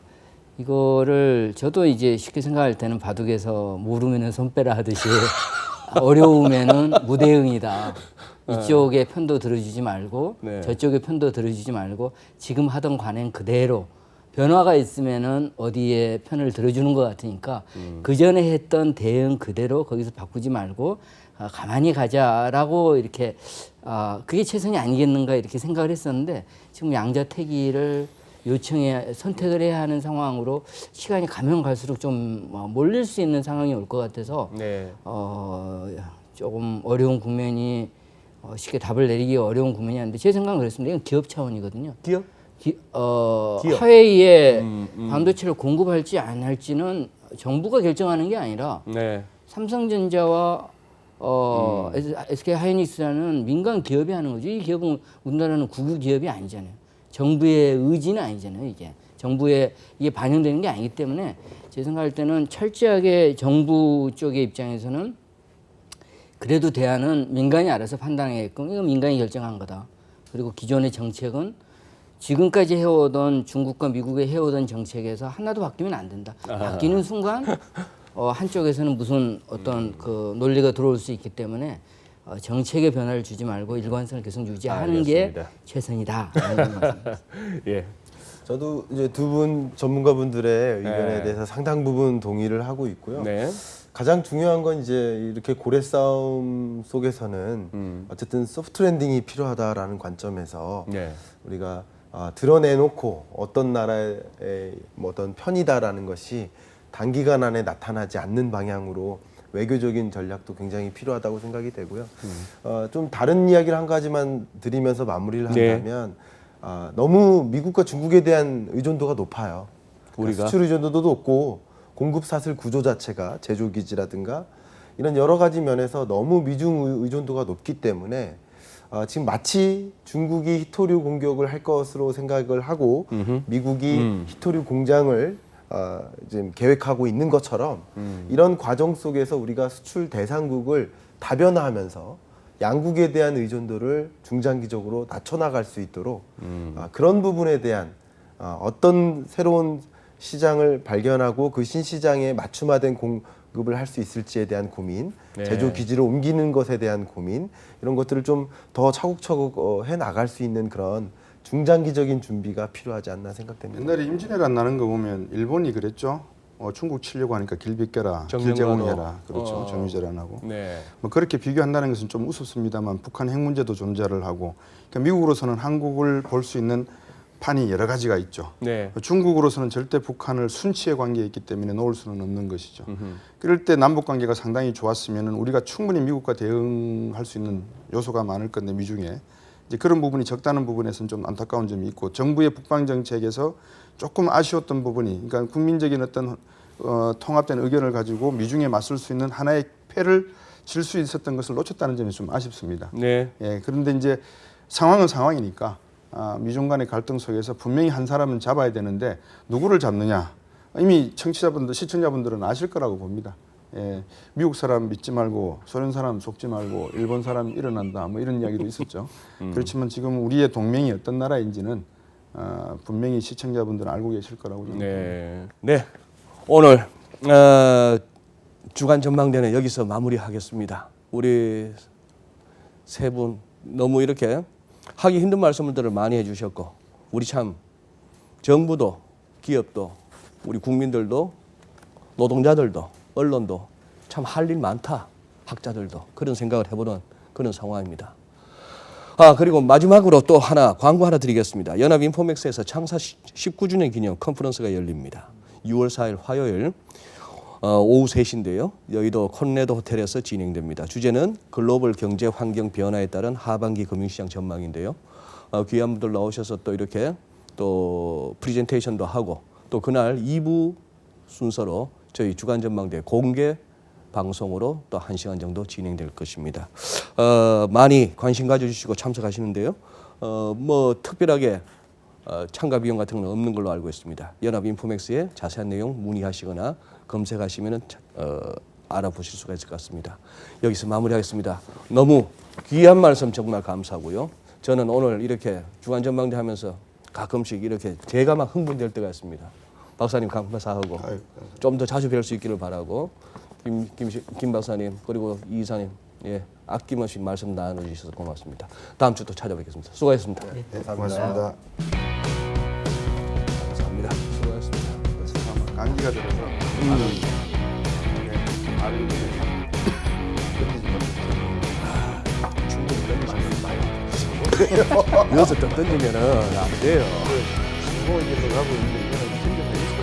Speaker 4: 이거를 저도 이제 쉽게 생각할 때는 바둑에서 모르면은 손 빼라 하듯이 어려우면은 무대응이다. 이쪽의 편도 들어주지 말고 저쪽의 편도 들어주지 말고 지금 하던 관행 그대로 변화가 있으면은 어디에 편을 들어주는 것 같으니까 그 전에 했던 대응 그대로 거기서 바꾸지 말고 가만히 가자라고 이렇게 그게 최선이 아니겠는가 이렇게 생각을 했었는데 지금 양자택일을 선택을 해야 하는 상황으로 시간이 가면 갈수록 좀 몰릴 수 있는 상황이 올 것 같아서 조금 어려운 국면이 쉽게 답을 내리기 어려운 국면이 아닌데 제 생각은 그렇습니다. 이건 기업 차원이거든요.
Speaker 1: 기업?
Speaker 4: 화웨이에 반도체를 공급할지 안 할지는 정부가 결정하는 게 아니라 삼성전자와 SK 하이닉스라는 민간 기업이 하는 거죠. 이 기업은 우리나라는 국유 기업이 아니잖아요. 정부의 의지는 아니잖아요. 이게 반영되는 게 아니기 때문에 제 생각할 때는 철저하게 정부 쪽의 입장에서는 그래도 대안은 민간이 알아서 판단하게끔 이거 민간이 결정한 거다. 그리고 기존의 정책은 지금까지 해오던 중국과 미국에 해오던 정책에서 하나도 바뀌면 안 된다. 바뀌는 순간 한쪽에서는 무슨 어떤 그 논리가 들어올 수 있기 때문에 정책의 변화를 주지 말고 일관성을 계속 유지하는 게 최선이다.
Speaker 1: 예.
Speaker 2: 저도 이제 두 분 전문가분들의 의견에 대해서 상당 부분 동의를 하고 있고요. 가장 중요한 건 이제 이렇게 고래 싸움 속에서는 어쨌든 소프트 랜딩이 필요하다라는 관점에서 우리가 드러내놓고 어떤 나라의 어떤 편이다라는 것이 단기간 안에 나타나지 않는 방향으로 외교적인 전략도 굉장히 필요하다고 생각이 되고요. 좀 다른 이야기를 한 가지만 드리면서 마무리를 한다면 너무 미국과 중국에 대한 의존도가 높아요.
Speaker 1: 우리가
Speaker 2: 수출 의존도도 높고 공급 사슬 구조 자체가 제조 기지라든가 이런 여러 가지 면에서 너무 미중 의존도가 높기 때문에 지금 마치 중국이 히토류 공격을 할 것으로 생각을 하고 미국이 히토류 공장을 지금 계획하고 있는 것처럼 이런 과정 속에서 우리가 수출 대상국을 다변화하면서 양국에 대한 의존도를 중장기적으로 낮춰나갈 수 있도록 그런 부분에 대한 어떤 새로운 시장을 발견하고 그 신시장에 맞춤화된 공급을 할 수 있을지에 대한 고민, 제조 기지를 옮기는 것에 대한 고민 이런 것들을 좀 더 차곡차곡 해 나갈 수 있는 그런 중장기적인 준비가 필요하지 않나 생각됩니다.
Speaker 3: 옛날에 임진왜란 나는 거 보면 일본이 그랬죠. 중국 치려고 하니까 길 비껴라, 길
Speaker 1: 정명화도.
Speaker 3: 제공해라. 그렇죠. 정유재란하고. 뭐 그렇게 비교한다는 것은 좀 우습습니다만 북한 핵 문제도 존재를 하고 그러니까 미국으로서는 한국을 볼 수 있는 판이 여러 가지가 있죠. 중국으로서는 절대 북한을 순치의 관계에 있기 때문에 놓을 수는 없는 것이죠. 그럴 때 남북 관계가 상당히 좋았으면 우리가 충분히 미국과 대응할 수 있는 요소가 많을 건데 미중에 이제 그런 부분이 적다는 부분에서는 좀 안타까운 점이 있고 정부의 북방 정책에서 조금 아쉬웠던 부분이 그러니까 국민적인 어떤 통합된 의견을 가지고 미중에 맞설 수 있는 하나의 패를 질 수 있었던 것을 놓쳤다는 점이 좀 아쉽습니다. 그런데 이제 상황은 상황이니까 미중 간의 갈등 속에서 분명히 한 사람은 잡아야 되는데 누구를 잡느냐 이미 청취자분들, 시청자분들은 아실 거라고 봅니다. 미국 사람 믿지 말고 소련 사람 속지 말고 일본 사람 일어난다 뭐 이런 이야기도 있었죠. 그렇지만 지금 우리의 동맹이 어떤 나라인지는 분명히 시청자분들은 알고 계실 거라고 생각합니다.
Speaker 1: 오늘 주간 전망대는 여기서 마무리하겠습니다. 우리 세 분 너무 이렇게 하기 힘든 말씀들을 많이 해주셨고 우리 참 정부도 기업도 우리 국민들도 노동자들도 언론도 참 할 일 많다. 학자들도 그런 생각을 해보는 그런 상황입니다. 그리고 마지막으로 또 광고 하나 드리겠습니다. 연합인포맥스에서 창사 19주년 기념 컨퍼런스가 열립니다. 6월 4일 화요일 오후 3시인데요. 여의도 콘레도 호텔에서 진행됩니다. 주제는 글로벌 경제 환경 변화에 따른 하반기 금융시장 전망인데요. 귀한 분들 나오셔서 또 이렇게 또 프레젠테이션도 하고 또 그날 2부 순서로 저희 주간 전망대 공개 방송으로 또 1시간 정도 진행될 것입니다. 많이 관심 가져주시고 참석하시는데요. 뭐 특별하게 참가 비용 같은 건 없는 걸로 알고 있습니다. 연합인포맥스에 자세한 내용 문의하시거나 검색하시면 알아보실 수가 있을 것 같습니다. 여기서 마무리하겠습니다. 너무 귀한 말씀 정말 감사하고요. 저는 오늘 이렇게 주간 전망대 하면서 가끔씩 이렇게 제가 막 흥분될 때가 있습니다. 박사님 감사하고 좀 더 자주 뵐 수 있기를 바라고 김 박사님 그리고 이 이사님 아낌없이 말씀 나눠주셔서 고맙습니다. 다음 주 또 찾아뵙겠습니다. 수고하셨습니다.
Speaker 3: 고맙습니다.
Speaker 1: 감사합니다. 수고하셨습니다.
Speaker 3: 감기가 들어서 알을
Speaker 1: 충분히 던지시고 여기서 또 던지면은 안 돼요.
Speaker 3: 뭐 이제 하고 있는데 이거는 챙겨서 있어요.